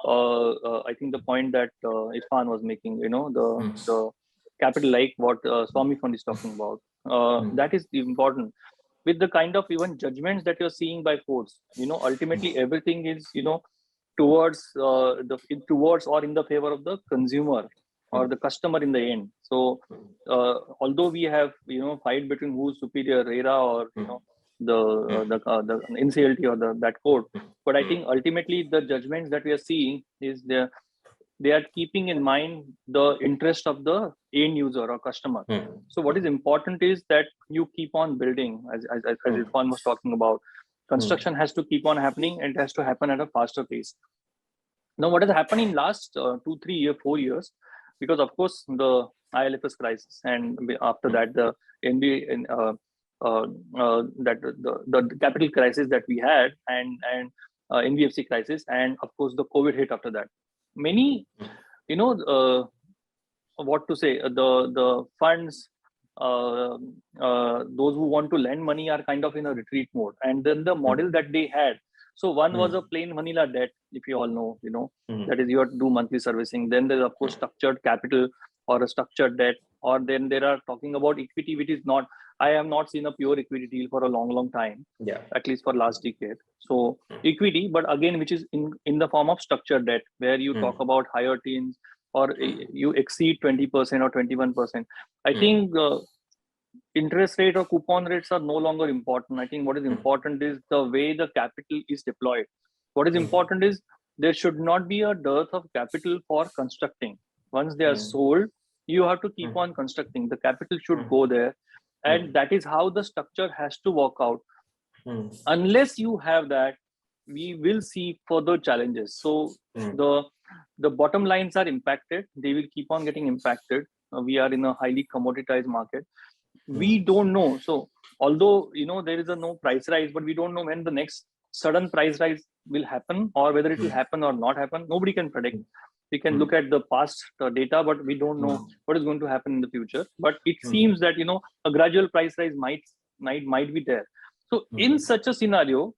I think the point that Irfan was making, the capital like what Swamih fund is talking about, that is important. With the kind of even judgments that you're seeing by courts, ultimately everything is, towards or in the favor of the consumer or the customer in the end. So although we have, fight between who's superior, RERA or, the NCLT or that code. But I think ultimately the judgments that we are seeing is they are keeping in mind the interest of the end user or customer. So what is important is that you keep on building, as Irfan was talking about. Construction has to keep on happening, and it has to happen at a faster pace. Now, what has happened in last 2, 3 years, 4 years, because of course the IL&FS crisis, and after that the the capital crisis that we had, and NBFC crisis, and of course the COVID hit after that. Many, what to say, the funds, those who want to lend money are kind of in a retreat mode. And then the model that they had, so one was a plain vanilla debt, if you all know, that is you have to do monthly servicing. Then there's of course structured capital or a structured debt, or then there are talking about equity, which is not, I have not seen a pure equity deal for a long time, at least for last decade. So equity, but again, which is in the form of structured debt, where you talk about higher teens, or you exceed 20% or 21%. I think interest rate or coupon rates are no longer important. I think what is important is the way the capital is deployed. What is important is there should not be a dearth of capital for constructing. Once they are sold, you have to keep on constructing. The capital should go there. And that is how the structure has to work out. Unless you have that, we will see further challenges. So the bottom lines are impacted. They will keep on getting impacted. We are in a highly commoditized market. We don't know. So although, there is a no price rise, but we don't know when the next sudden price rise will happen, or whether it will happen or not happen. Nobody can predict. We can look at the past data, but we don't know what is going to happen in the future. But it seems that, a gradual price rise might be there. So in such a scenario,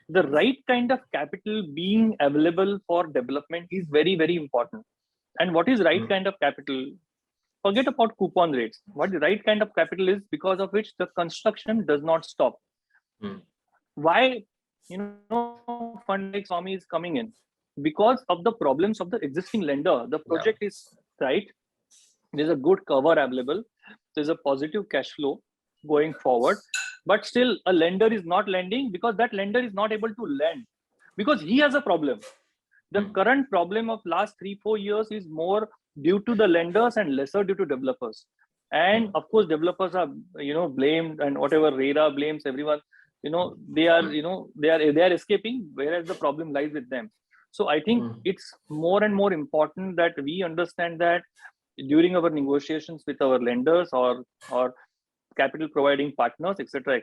the right kind of capital being available for development is very, very important. And what is right kind of capital? Forget about coupon rates. What the right kind of capital is, because of which the construction does not stop. Why, fund like Swamih is coming in? Because of the problems of the existing lender. The project is right. There's a good cover available. There's a positive cash flow going forward. But still, a lender is not lending because that lender is not able to lend because he has a problem. The current problem of last 3-4 years is more due to the lenders and lesser due to developers. And of course, developers are, blamed, and whatever RERA blames everyone, they are escaping, whereas the problem lies with them. So I think it's more and more important that we understand that during our negotiations with our lenders or capital providing partners, etc.,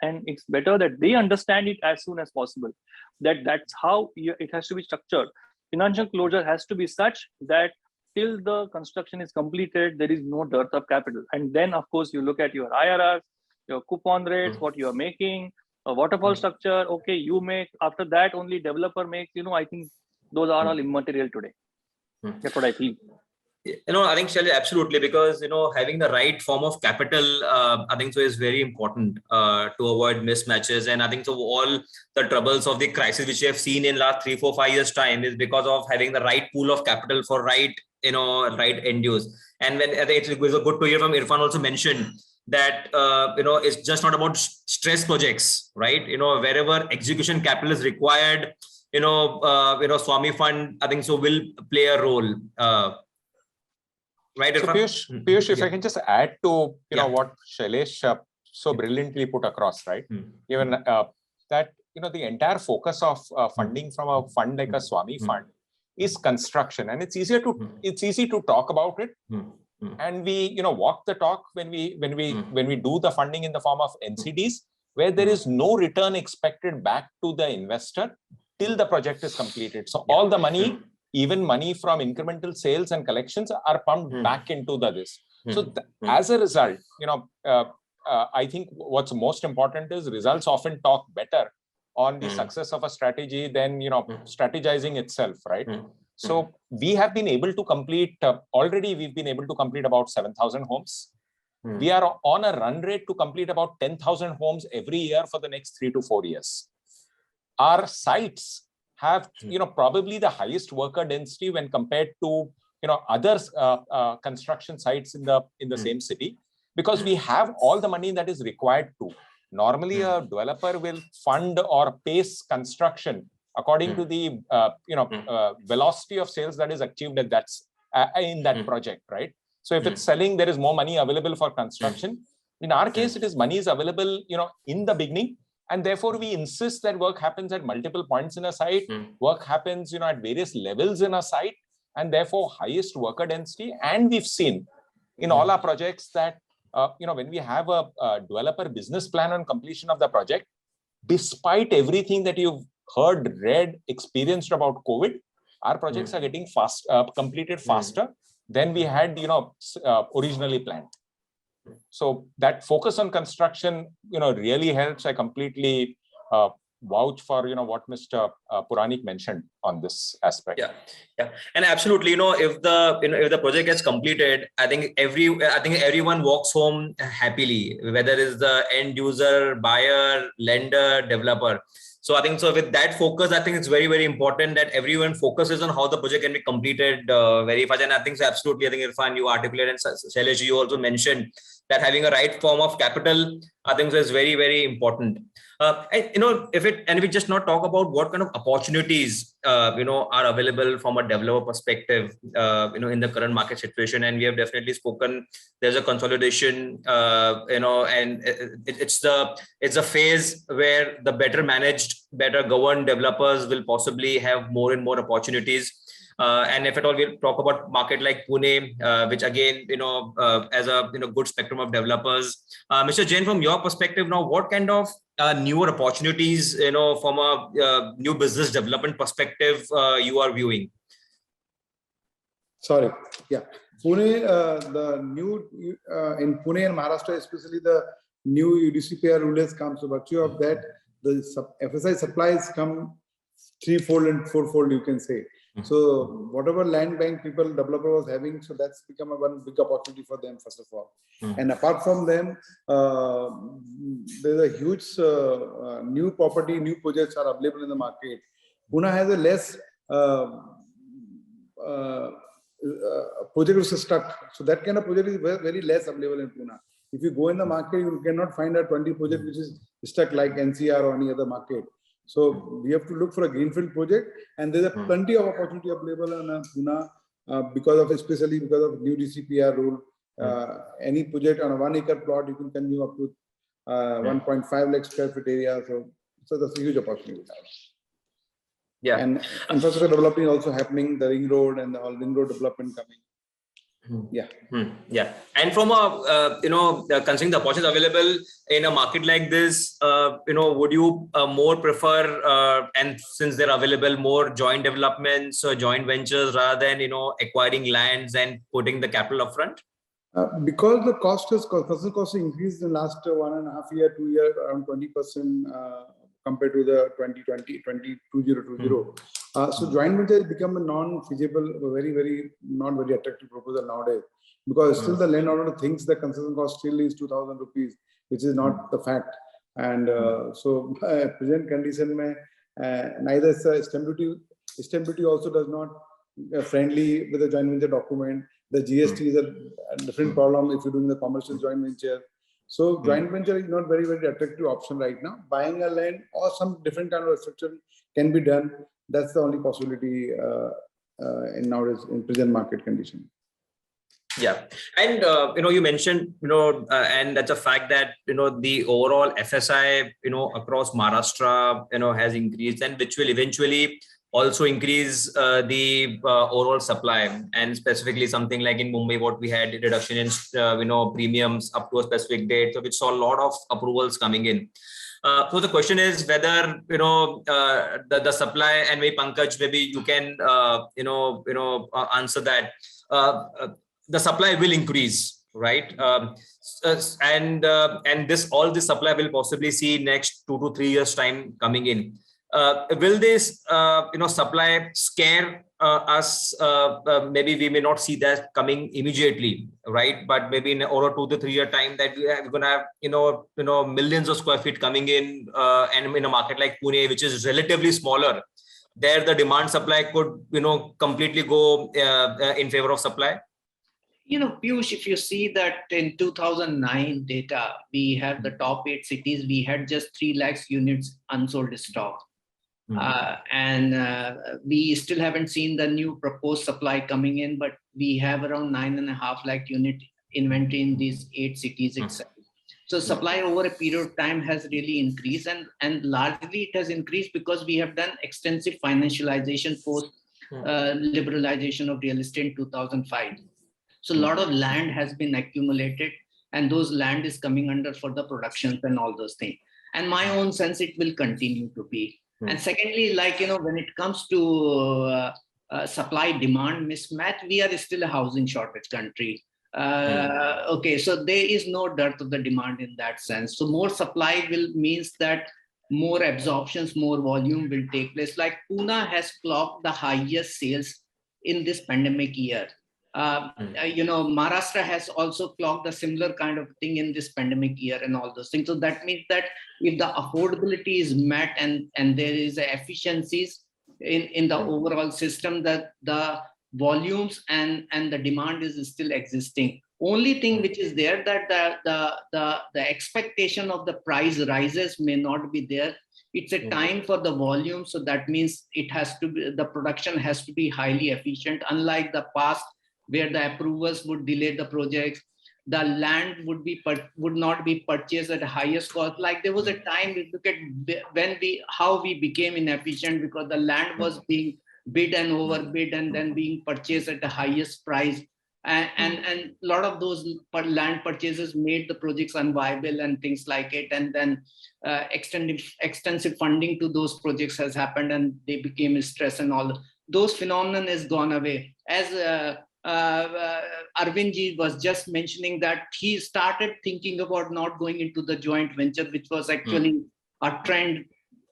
and it's better that they understand it as soon as possible. That's how it has to be structured. Financial closure has to be such that till the construction is completed, there is no dearth of capital. And then, of course, you look at your IRRs, your coupon rates, what you are making, a waterfall structure. Okay, you make, after that only developer makes. I think those are all immaterial today. That's what I feel. I think Shailesh, absolutely, because having the right form of capital, I think so is very important to avoid mismatches. And I think so all the troubles of the crisis which we have seen in last 3, 4, 5 years time is because of having the right pool of capital for right end use. And when I think it was good to hear from Irfan also mentioned that it's just not about stress projects, right? Wherever execution capital is required, Swamih Fund, I think so will play a role. Right, so Piyush, if I can just add to what Shailesh so brilliantly put across, right? Even that the entire focus of funding from a fund like a Swamih Fund is construction, and it's easy to talk about it, and we walk the talk when we do the funding in the form of NCDs, where there is no return expected back to the investor till the project is completed. So all the money, even money from incremental sales and collections, are pumped back into this. So as a result, I think what's most important is results often talk better on the success of a strategy than strategizing itself, right? So we have been able to complete already. We've been able to complete about 7,000 homes. We are on a run rate to complete about 10,000 homes every year for the next 3 to 4 years. Our sites have probably the highest worker density when compared to other construction sites in the same city, because we have all the money that is required to. Normally, a developer will fund or pace construction according to the velocity of sales that is achieved at that in that project, right? So if it's selling, there is more money available for construction. In our case, it is money is available, in the beginning, and therefore we insist that work happens at multiple points in a site. Work happens, at various levels in a site, and therefore highest worker density. And we've seen in all our projects that when we have a developer business plan on completion of the project, despite everything that you've heard, read, experienced about COVID, our projects are getting completed faster than we had, originally planned. So that focus on construction, really helps. I completely vouch for, what Mr. Puranik mentioned on this aspect. Yeah, and absolutely, if the project gets completed, I think everyone walks home happily, whether it's the end user, buyer, lender, developer. So I think with that focus, I think it's very, very important that everyone focuses on how the project can be completed very fast. And I think absolutely, I think Irfan, you articulated, and Shailesh, you also mentioned that having a right form of capital, I think is very, very important. If we just not talk about what kind of opportunities are available from a developer perspective, in the current market situation, and we have definitely spoken. There's a consolidation, and it's a phase where the better managed, better governed developers will possibly have more and more opportunities. And if at all we'll talk about market like Pune, which again, as a good spectrum of developers. Mr. Jain, from your perspective now, what kind of newer opportunities, from a new business development perspective, you are viewing? Sorry, yeah, Pune, the new in Pune and Maharashtra, especially the new UDCPR rule has come. So virtue of that, the FSI supplies come threefold and fourfold, you can say. So whatever land bank developer was having, so that's become a one big opportunity for them, first of all. And apart from them, there's a huge new property, new projects are available in the market. Pune has a less project which is stuck. So that kind of project is very less available in Pune. If you go in the market, you cannot find a 20 project which is stuck like NCR or any other market. So we have to look for a greenfield project, and there's a plenty of opportunity available in Pune especially because of new DCPR rule. Any project on a 1 acre plot, you can consume up to 1.5 lakh square feet area. So that's a huge opportunity. Yeah, and infrastructure development also happening, the ring road and the all ring road development coming. Yeah. And from a considering the opportunities available in a market like this, would you more prefer and since they're available, more joint developments or joint ventures rather than acquiring lands and putting the capital upfront? Because the construction cost increased in the last 1.5 year, 2 years, around 20% compared to the 2020. So joint venture has become a non-feasible, very not very attractive proposal nowadays, because still the landowner thinks the construction cost still is 2,000 rupees, which is not the fact. And so present condition neither stamp duty also does not friendly with the joint venture document. The GST is a different problem if you're doing the commercial joint venture. So joint venture is not very attractive option right now. Buying a land or some different kind of structure can be done. That's the only possibility in nowadays in present market condition. Yeah, and you mentioned and that's a fact that the overall FSI across Maharashtra has increased, and which will eventually also increase the overall supply, and specifically something like in Mumbai, what we had reduction in premiums up to a specific date, so which saw a lot of approvals coming in. So the question is whether the supply, and maybe Pankaj, maybe you can answer that. The supply will increase, right? And all this supply will possibly see next 2 to 3 years time coming in. Will this supply scare us? Maybe we may not see that coming immediately, right? But maybe in over 2 to 3 year time that we're going to have millions of square feet coming in, and in a market like Pune, which is relatively smaller, there the demand supply could completely go in favor of supply. Piyush, if you see that in 2009 data, we have the top 8 cities, we had just 3 lakhs units unsold stock. And we still haven't seen the new proposed supply coming in, but we have around 9.5 lakh unit inventory in these 8 cities itself. So supply over a period of time has really increased, and largely it has increased because we have done extensive financialization post liberalization of real estate in 2005. So a lot of land has been accumulated, and those land is coming under for the productions and all those things. And my own sense, it will continue to be. And secondly, when it comes to supply demand mismatch, we are still a housing shortage country. Okay, so there is no dearth of the demand in that sense. So more supply means that more absorptions, more volume will take place. Like Pune has clocked the highest sales in this pandemic year. Maharashtra has also clocked a similar kind of thing in this pandemic year and all those things. So that means that if the affordability is met and there is efficiencies in the overall system, that the volumes and the demand is still existing. Only thing which is there, that the expectation of the price rises may not be there. It's a time for the volume. So that means the production has to be highly efficient. Unlike the past, where the approvals would delay the projects, the land would not be purchased at the highest cost. Like there was a time, we look at how we became inefficient because the land was being bid and overbid and then being purchased at the highest price. And a lot of those land purchases made the projects unviable and things like it. And then extensive funding to those projects has happened and they became stressed and all. Those phenomenon has gone away. As Arvind ji was just mentioning that he started thinking about not going into the joint venture, which was actually a trend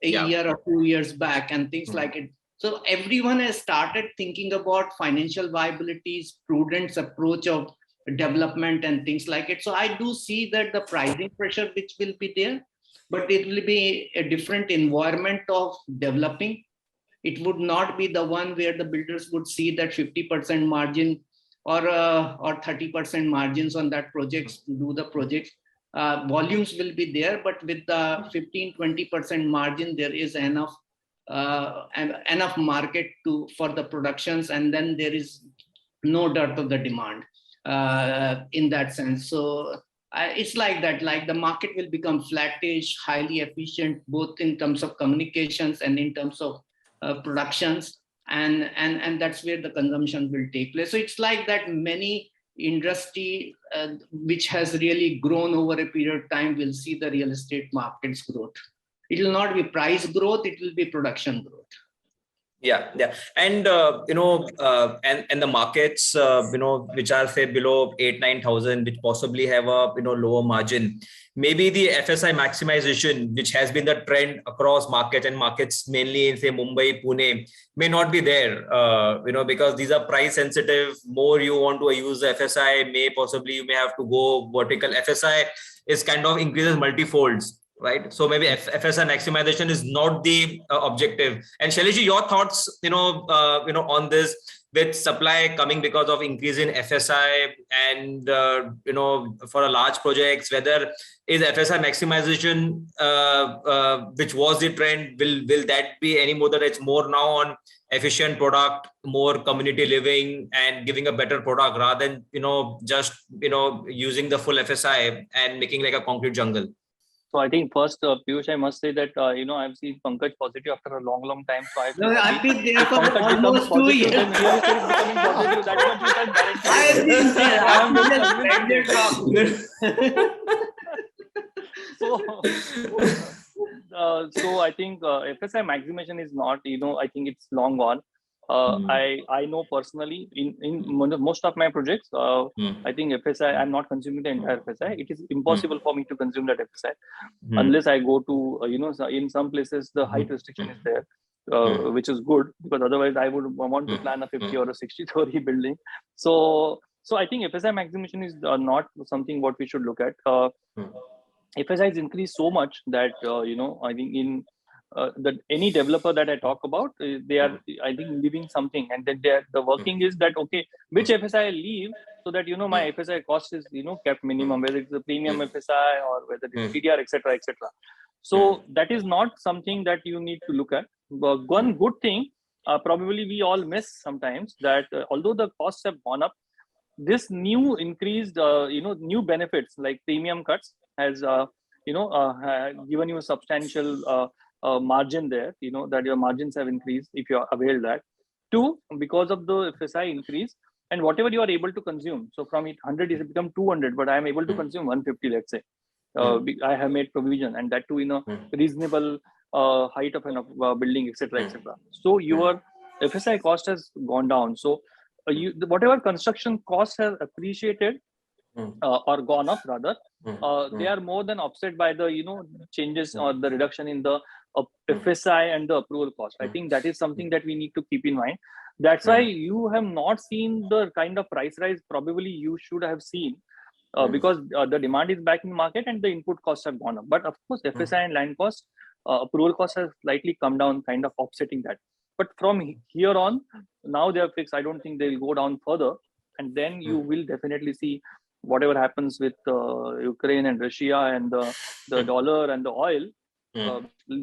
a year or 2 years back and things like it. So everyone has started thinking about financial viabilities, prudent approach of development and things like it. So I do see that the pricing pressure which will be there, but it will be a different environment of developing. It would not be the one where the builders would see that 50% margin or 30% margins on that projects to do the projects. Volumes will be there, but with the 15-20% margin, there is enough market for the productions, and then there is no dearth of the demand in that sense. So it's like that, like the market will become flattish, highly efficient, both in terms of communications and in terms of productions, and that's where the consumption will take place. So it's like that many industry which has really grown over a period of time will see the real estate market's growth. It will not be price growth, it will be production growth. Yeah. And, and the markets, which are say below 8,000-9,000, which possibly have a, lower margin. Maybe the FSI maximization, which has been the trend across markets and markets, mainly in say Mumbai, Pune, may not be there, because these are price sensitive. More you want to use the FSI, you may have to go vertical. FSI is kind of increases multifolds. Right. So maybe FSI maximization is not the objective. And Shailesh, your thoughts, on this, with supply coming because of increase in FSI and, for a large projects, whether is FSI maximization, which was the trend, will that be any more that it's more now on efficient product, more community living and giving a better product rather than, just, using the full FSI and making like a concrete jungle? So I think first, Piyush, I must say that, I've seen Pankaj positive after a long time. So I've been there for almost 2 years. Then real estate is becoming positive. That's what you can guarantee. I've been there. So I think FSI maximization is not, I think it's long gone. I know personally in most of my projects, I think FSI, I'm not consuming the entire FSI. It is impossible for me to consume that FSI unless I go to, in some places, the height restriction is there, which is good because otherwise I would want to plan a 50 or a 60-story building. So I think FSI maximization is not something what we should look at. FSI has increased so much that, I think that any developer that I talk about, they are, I think, leaving something, and then the working is that, okay, which FSI I leave so that my FSI cost is kept minimum, whether it's a premium FSI or whether it's TDR, etc., etc. So that is not something that you need to look at. But one good thing, probably we all miss sometimes, that although the costs have gone up, this new increased new benefits like premium cuts has given you a substantial margin there, that your margins have increased if you avail that. Two, because of the FSI increase, and whatever you are able to consume, so from 100 is become 200, but I am able to consume 150, let's say. I have made provision, and that too in a reasonable height of a building, etc., etc. So your FSI cost has gone down. So whatever construction costs have appreciated or gone up rather, they are more than offset by the changes or the reduction in the FSI and the approval cost. I think that is something that we need to keep in mind. That's why you have not seen the kind of price rise probably you should have seen, because the demand is back in the market and the input costs have gone up. But of course, FSI and land costs, approval costs have slightly come down, kind of offsetting that. But from here on, now they are fixed. I don't think they'll go down further. And then you will definitely see whatever happens with Ukraine and Russia and the dollar and the oil.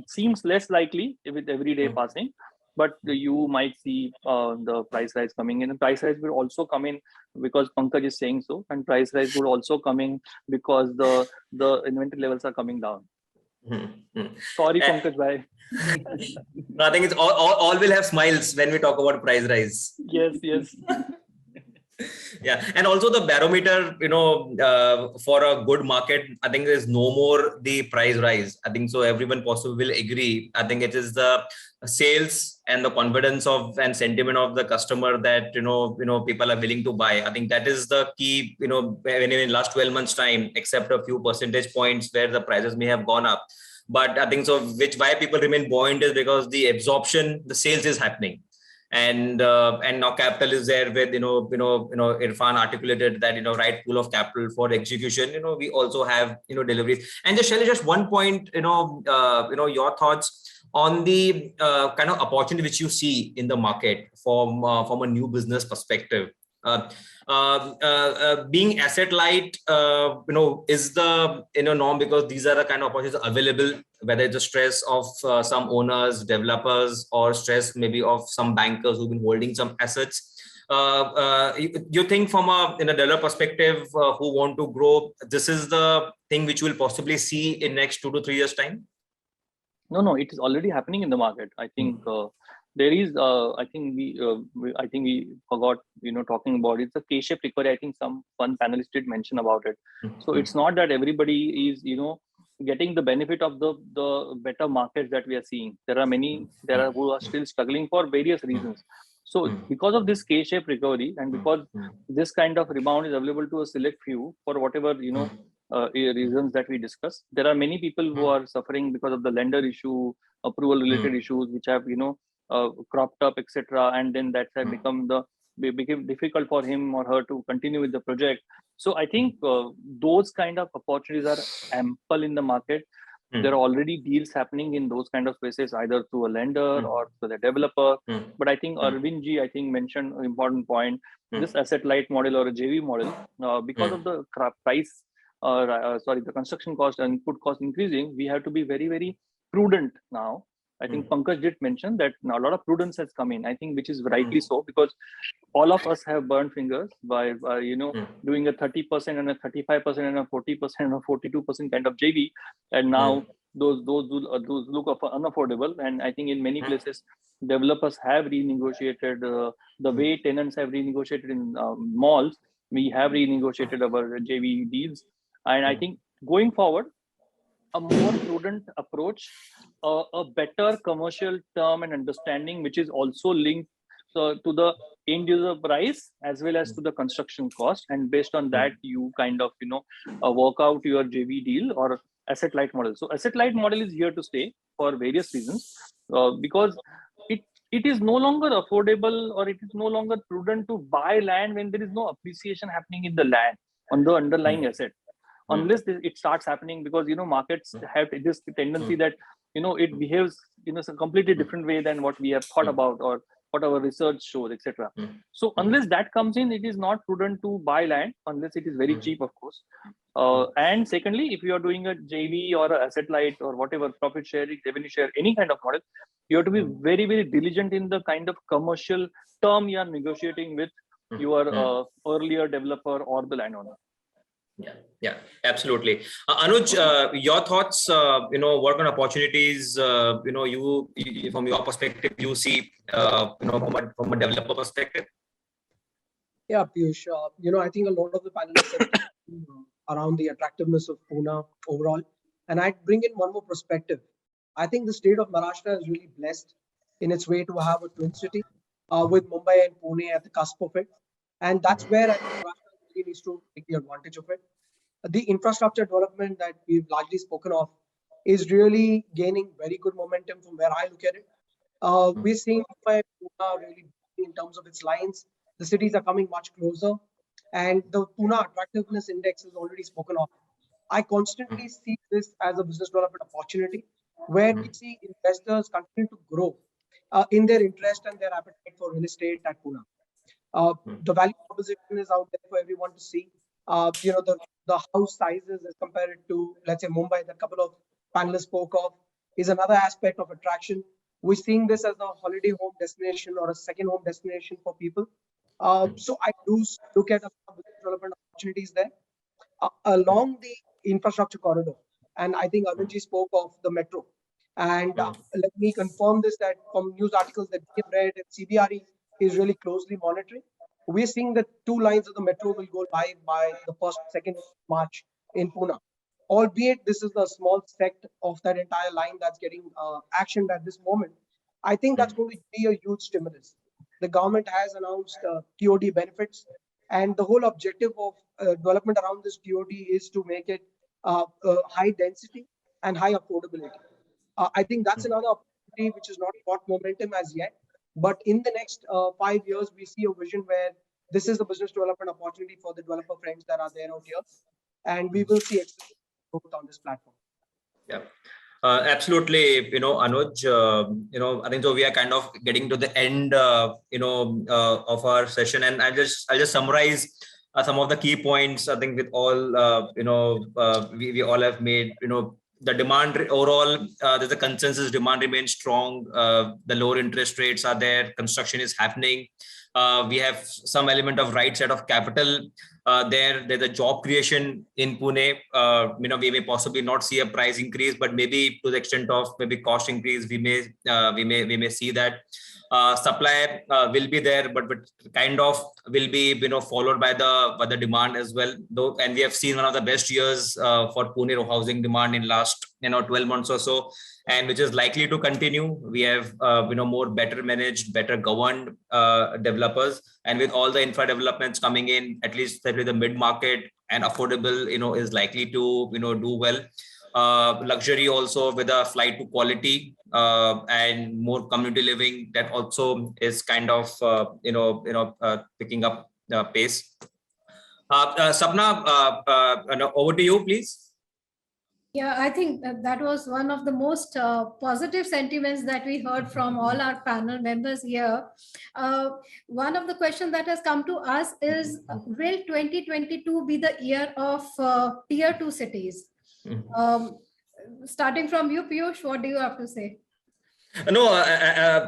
Seems less likely with every day passing. But you might see the price rise coming in. And price rise will also come in because Pankaj is saying so. And price rise will also come in because the inventory levels are coming down. Sorry, Pankaj bhai. I think it's all will have smiles when we talk about price rise. Yes, yes. Yeah, and also the barometer, for a good market, I think there's no more the price rise. I think so everyone possibly will agree. I think it is the sales and the confidence of and sentiment of the customer that people are willing to buy. I think that is the key. When in last 12 months time, except a few percentage points where the prices may have gone up, but I think so why people remain buoyant is because the absorption, the sales is happening. And now capital is there with Irfan articulated that right pool of capital for execution. We also have deliveries. And just Shailesh, just one point, your thoughts on the kind of opportunity which you see in the market from a new business perspective. Being asset light, is the norm, because these are the kind of opportunities available, whether it's the stress of some owners, developers, or stress maybe of some bankers who've been holding some assets. You think from a developer perspective who want to grow, this is the thing which we'll possibly see in next 2 to 3 years time? No, it is already happening in the market. I think there is. I think we forgot talking about it. It's a K-shaped recovery. I think one panelist did mention about it. So it's not that everybody is getting the benefit of the better markets that we are seeing. There are many who are still struggling for various reasons. So because of this K-shaped recovery, and because this kind of rebound is available to a select few for whatever reasons that we discuss, there are many people who are suffering because of the lender issue, approval related issues which have cropped up, etc. And then that have became difficult for him or her to continue with the project. So I think those kind of opportunities are ample in the market. There are already deals happening in those kind of spaces, either through a lender or to the developer. But I think Arvind ji, mentioned an important point. This asset light model or a JV model, because of the price, the construction cost and input cost increasing, we have to be very, very prudent now. I think Pankaj did mention that now a lot of prudence has come in, I think, which is rightly so, because all of us have burned fingers by doing a 30% and a 35% and a 40% and a 42% kind of JV, and now those look unaffordable. And I think in many places developers have renegotiated the way tenants have renegotiated in malls. We have renegotiated our JV deals, and I think going forward, a more prudent approach, a better commercial term and understanding, which is also linked to the end user price as well as to the construction cost, and based on that you kind of work out your JV deal or asset light model. So asset light model is here to stay for various reasons, because it is no longer affordable, or it is no longer prudent to buy land when there is no appreciation happening in the land on the underlying asset, unless it starts happening, because markets have this tendency that it behaves in a completely different way than what we have thought about or what our research shows, etc. So unless that comes in, it is not prudent to buy land unless it is very cheap, of course. And secondly, if you are doing a JV or a asset light or whatever, profit sharing, revenue share, any kind of model, you have to be very, very diligent in the kind of commercial term you are negotiating with your earlier developer or the landowner. Yeah, absolutely. Anuj, your thoughts, what kind of opportunities, you from your perspective, you see, from a developer perspective? Yeah, Piyush, I think a lot of the panelists have around the attractiveness of Pune overall. And I'd bring in one more perspective. I think the state of Maharashtra is really blessed in its way to have a twin city with Mumbai and Pune at the cusp of it. And that's where I think Maharashtra really needs to take the advantage of it. The infrastructure development that we've largely spoken of is really gaining very good momentum from where I look at it. We're seeing Mumbai and Pune really in terms of its lines. The cities are coming much closer, and the Pune attractiveness index is already spoken of. I constantly see this as a business development opportunity where we see investors continue to grow in their interest and their appetite for real estate at Pune. The value proposition is out there for everyone to see. The house sizes as compared to, let's say, Mumbai, that couple of panelists spoke of, is another aspect of attraction. We're seeing this as a holiday home destination or a second home destination for people. So I do look at development opportunities there along the infrastructure corridor. And I think Arvind spoke of the metro. And let me confirm this, that from news articles that we have read, and CBRE is really closely monitoring. We're seeing that 2 lines of the metro will go live by the 2nd March in Pune. Albeit this is a small sect of that entire line that's getting actioned at this moment. I think that's going to be a huge stimulus. The government has announced TOD benefits, and the whole objective of development around this TOD is to make it high density and high affordability. I think that's another opportunity which has not got momentum as yet. But in the next 5 years, we see a vision where this is the business development opportunity for the developer friends that are there out here. And we will see growth on this platform. Yeah. Absolutely, Anuj, I think so we are kind of getting to the end, of our session, and I'll just summarize some of the key points. I think with all, we all have made, the demand overall, there's a consensus demand remains strong. The lower interest rates are there. Construction is happening. We have some element of right side of capital. There's a job creation in Pune. We may possibly not see a price increase, but maybe to the extent of maybe cost increase, we may see that. Supply will be there, but kind of will be followed by the demand as well. Though, and we have seen one of the best years for Pune housing demand in last 12 months or so, and which is likely to continue. We have more better managed, better governed developers, and with all the infra developments coming in, at least the mid market and affordable is likely to do well. Luxury also with a flight to quality and more community living, that also is kind of picking up the pace. Sapna, over to you, please. Yeah, I think that was one of the most positive sentiments that we heard from all our panel members here. One of the questions that has come to us is, will 2022 be the year of tier 2 cities? Starting from you, Piyush, what do you have to say? No,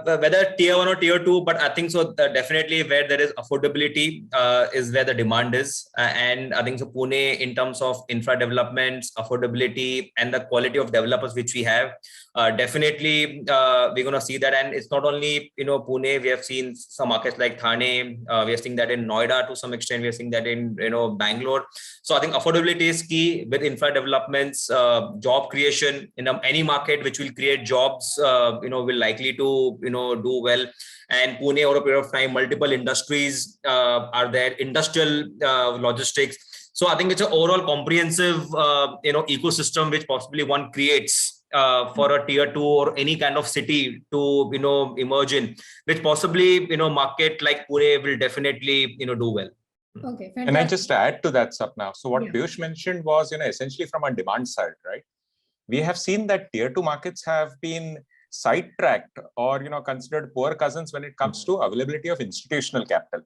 whether tier 1 or tier 2, but I think so definitely where there is affordability is where the demand is. And I think so Pune, in terms of infra developments, affordability, and the quality of developers which we have, definitely we're going to see that. And it's not only, Pune, we have seen some markets like Thane, we are seeing that in Noida to some extent, we are seeing that in, Bangalore. So I think affordability is key with infra developments, job creation in any market which will create jobs, will likely to, do well. And Pune, over a period of time, multiple industries are there, industrial logistics. So I think it's an overall comprehensive, ecosystem which possibly one creates for a tier 2 or any kind of city to, emerge in, which possibly, market like Pune will definitely, do well. Okay. Can I just add to that, Sapna? So what Piyush mentioned was, essentially from a demand side, right? We have seen that tier 2 markets have been sidetracked or, considered poor cousins when it comes to availability of institutional capital.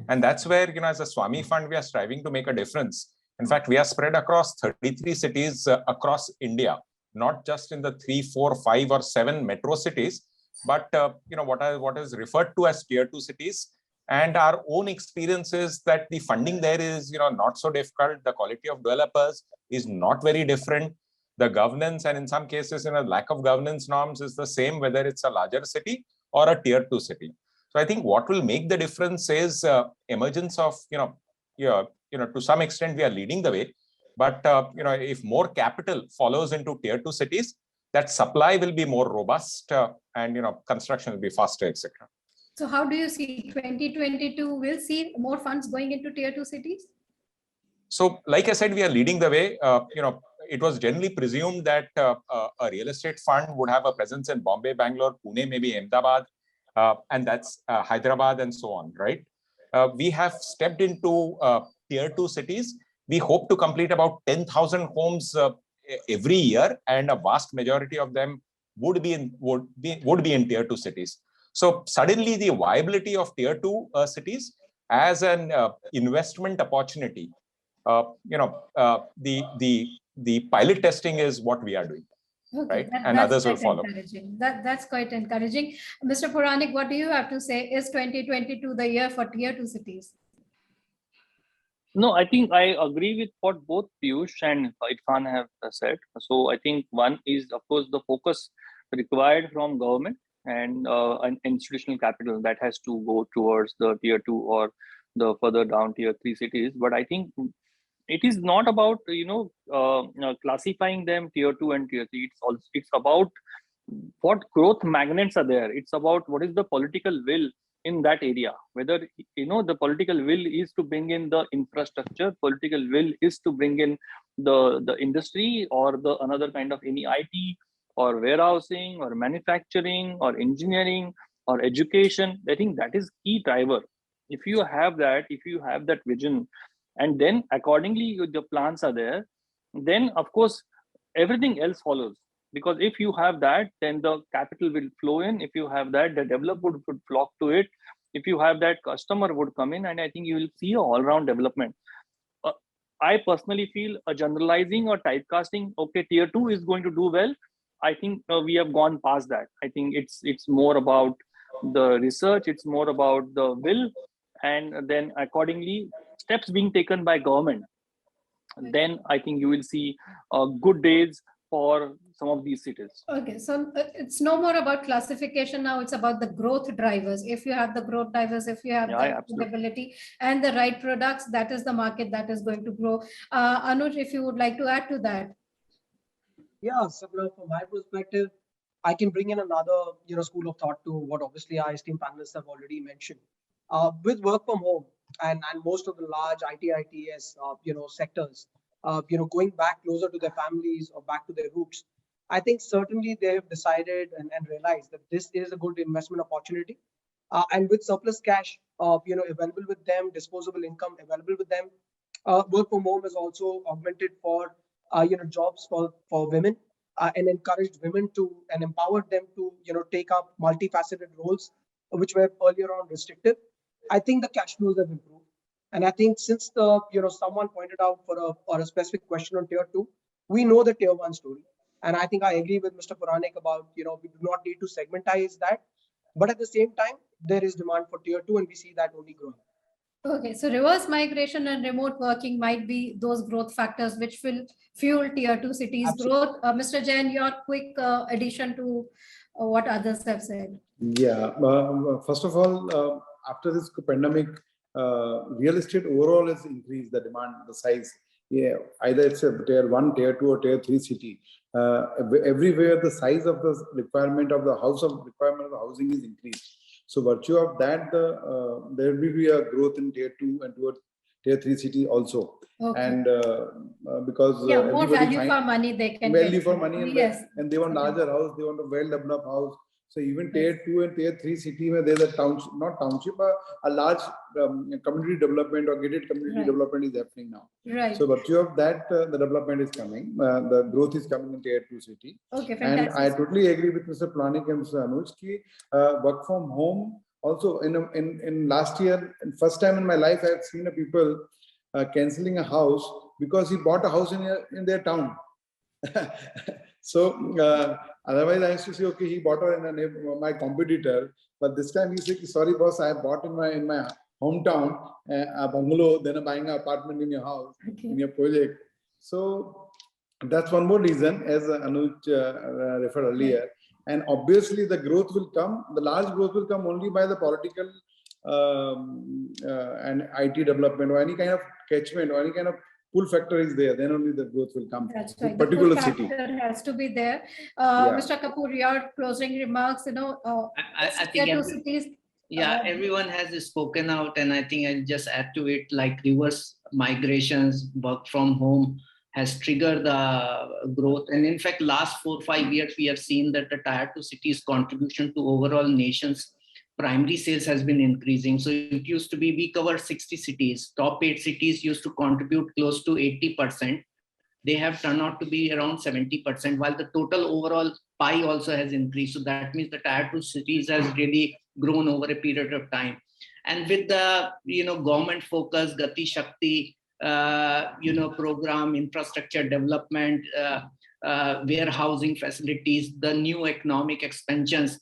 And that's where, as a Swamih fund, we are striving to make a difference. In fact, we are spread across 33 cities across India, not just in the 3, 4, 5 or 7 metro cities, but, what is referred to as tier 2 cities. And our own experience is that the funding there is, not so difficult. The quality of developers is not very different. The governance, and in some cases, lack of governance norms is the same, whether it's a larger city or a tier 2 city. So I think what will make the difference is emergence of, to some extent, we are leading the way. But, if more capital follows into tier 2 cities, that supply will be more robust and, construction will be faster, etc. So how do you see 2022 will see more funds going into tier 2 cities? So, like I said, we are leading the way. It was generally presumed that a real estate fund would have a presence in Bombay, Bangalore, Pune, maybe Ahmedabad, and that's Hyderabad and so on, right? We have stepped into tier 2 cities. We hope to complete about 10,000 homes every year, and a vast majority of them would be in tier 2 cities. So suddenly the viability of tier 2 cities as an investment opportunity, the pilot testing is what we are doing. Okay, right? And others will follow. That's quite encouraging. Mr. Puranik, what do you have to say? Is 2022 the year for tier 2 cities? No, I think I agree with what both Piyush and Irfan have said. So I think one is, of course, the focus required from government and an institutional capital that has to go towards the tier 2 or the further down tier 3 cities. But I think it is not about classifying them tier 2 and tier 3. It's about what growth magnets are there. It's about what is the political will in that area. Whether the political will is to bring in the infrastructure, political will is to bring in the industry or the another kind of any IT or warehousing or manufacturing or engineering or education. I think that is key driver. If you have that vision, and then accordingly the plans are there, then of course everything else follows. Because if you have that, then the capital will flow in. If you have that, the developer would flock to it. If you have that, customer would come in, and I think you will see a all-round development. I personally feel a generalizing or typecasting, okay, tier 2 is going to do well. I think we have gone past that. I think it's more about the research, it's more about the will, and then accordingly steps being taken by government. Then I think you will see good days for some of these cities. Okay, so it's no more about classification now, it's about the growth drivers. If you have the growth drivers, if you have the affordability and the right products, that is the market that is going to grow. Anuj, if you would like to add to that. Yeah, so from my perspective, I can bring in another school of thought to what obviously our esteemed panelists have already mentioned. With work from home and most of the large ITITS sectors, going back closer to their families or back to their roots, I think certainly they've decided and realized that this is a good investment opportunity. And with surplus cash, available with them, disposable income available with them, work from home is also augmented for jobs for women and encouraged women to and empowered them to take up multifaceted roles which were earlier on restrictive. I think the cash flows have improved. And I think since the, someone pointed out for a specific question on tier 2, we know the tier 1 story. And I think I agree with Mr. Puranik about, we do not need to segmentize that. But at the same time, there is demand for tier 2 and we see that only growing. Okay, so reverse migration and remote working might be those growth factors which will fuel tier 2 cities growth. Mr. Jain, your quick addition to what others have said. Yeah, first of all, after this pandemic, real estate overall has increased the demand, the size. Yeah, either it's a tier 1, tier 2 or tier 3 city. Everywhere the size of the requirement of the housing is increased. So virtue of that, there will be a growth in tier 2 and towards tier 3 city also. Okay. And because more value for money they can value for money, yes. and they want larger house, they want a well-developed house. So even tier 2 and tier 3 city where there's a township, not township, a large community development or gated community development is happening now. Right. So virtue of that, the development is coming, the growth is coming in tier 2 city. Okay, and fantastic. I totally agree with Mr. Puranik and Mr. Anuj ki work from home. Also in last year, first time in my life, I have seen a people cancelling a house because he bought a house in their town. So otherwise I used to say, okay, he bought my competitor, but this time he said, sorry boss, I bought in my hometown a bungalow, then I'm buying an apartment in your house, in your project. So that's one more reason, as Anuj referred earlier. And obviously the growth will come, the large growth will come only by the political and IT development or any kind of catchment or any kind of pull factor is there, then only the growth will come. That's right. Particular The pull city factor has to be there. Mr. Kapoor, your closing remarks, I think everyone has spoken out, and I think I'll just add to it, like reverse migrations, work from home has triggered the growth. And in fact, last 4 or 5 years, we have seen that the tier 2 cities' contribution to overall nation's primary sales has been increasing. So it used to be, we covered 60 cities. Top 8 cities used to contribute close to 80%. They have turned out to be around 70%, while the total overall pie also has increased. So that means the tier 2 cities has really grown over a period of time. And with the government focus, Gati Shakti, program, infrastructure development, warehousing facilities, the new economic expansions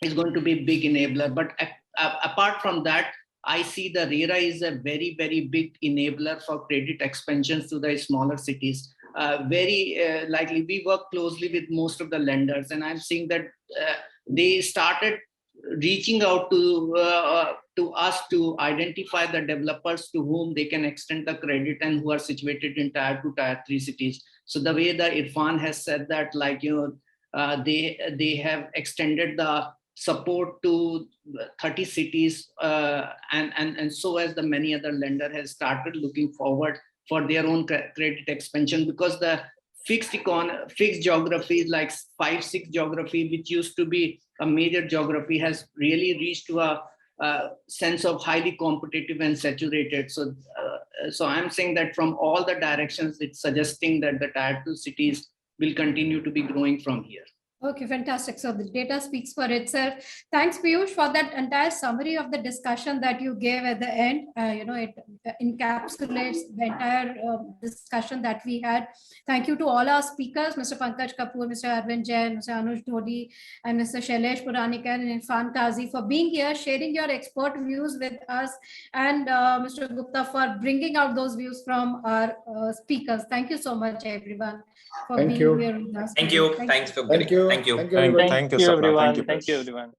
is going to be a big enabler. But apart from that, I see the RERA is a very, very big enabler for credit expansions to the smaller cities. Very likely, we work closely with most of the lenders, and I'm seeing that they started reaching out to us to identify the developers to whom they can extend the credit and who are situated in tier 2, tier 3 cities. So the way that Irfan has said that, they have extended the support to 30 cities, and so as the many other lender has started looking forward for their own credit expansion, because the fixed geographies like 5-6 geography, which used to be a major geography, has really reached to a sense of highly competitive and saturated. So I'm saying that from all the directions, it's suggesting that the tier 2 cities will continue to be growing from here. Okay, fantastic. So the data speaks for itself. Thanks, Piyush, for that entire summary of the discussion that you gave at the end. It encapsulates the entire discussion that we had. Thank you to all our speakers, Mr. Pankaj Kapoor, Mr. Arvind, Jain, Mr. Anuj, Dhody, and Mr. Shailesh, Puranik, and Irfan, Kazi, for being here, sharing your expert views with us, and Mr. Gupta for bringing out those views from our speakers. Thank you so much, everyone, for being here with us. Thank you. Thanks for Thank you. Thank you. Thank you, Sapna. everyone. Thank you, Thank you, Piyush. everyone.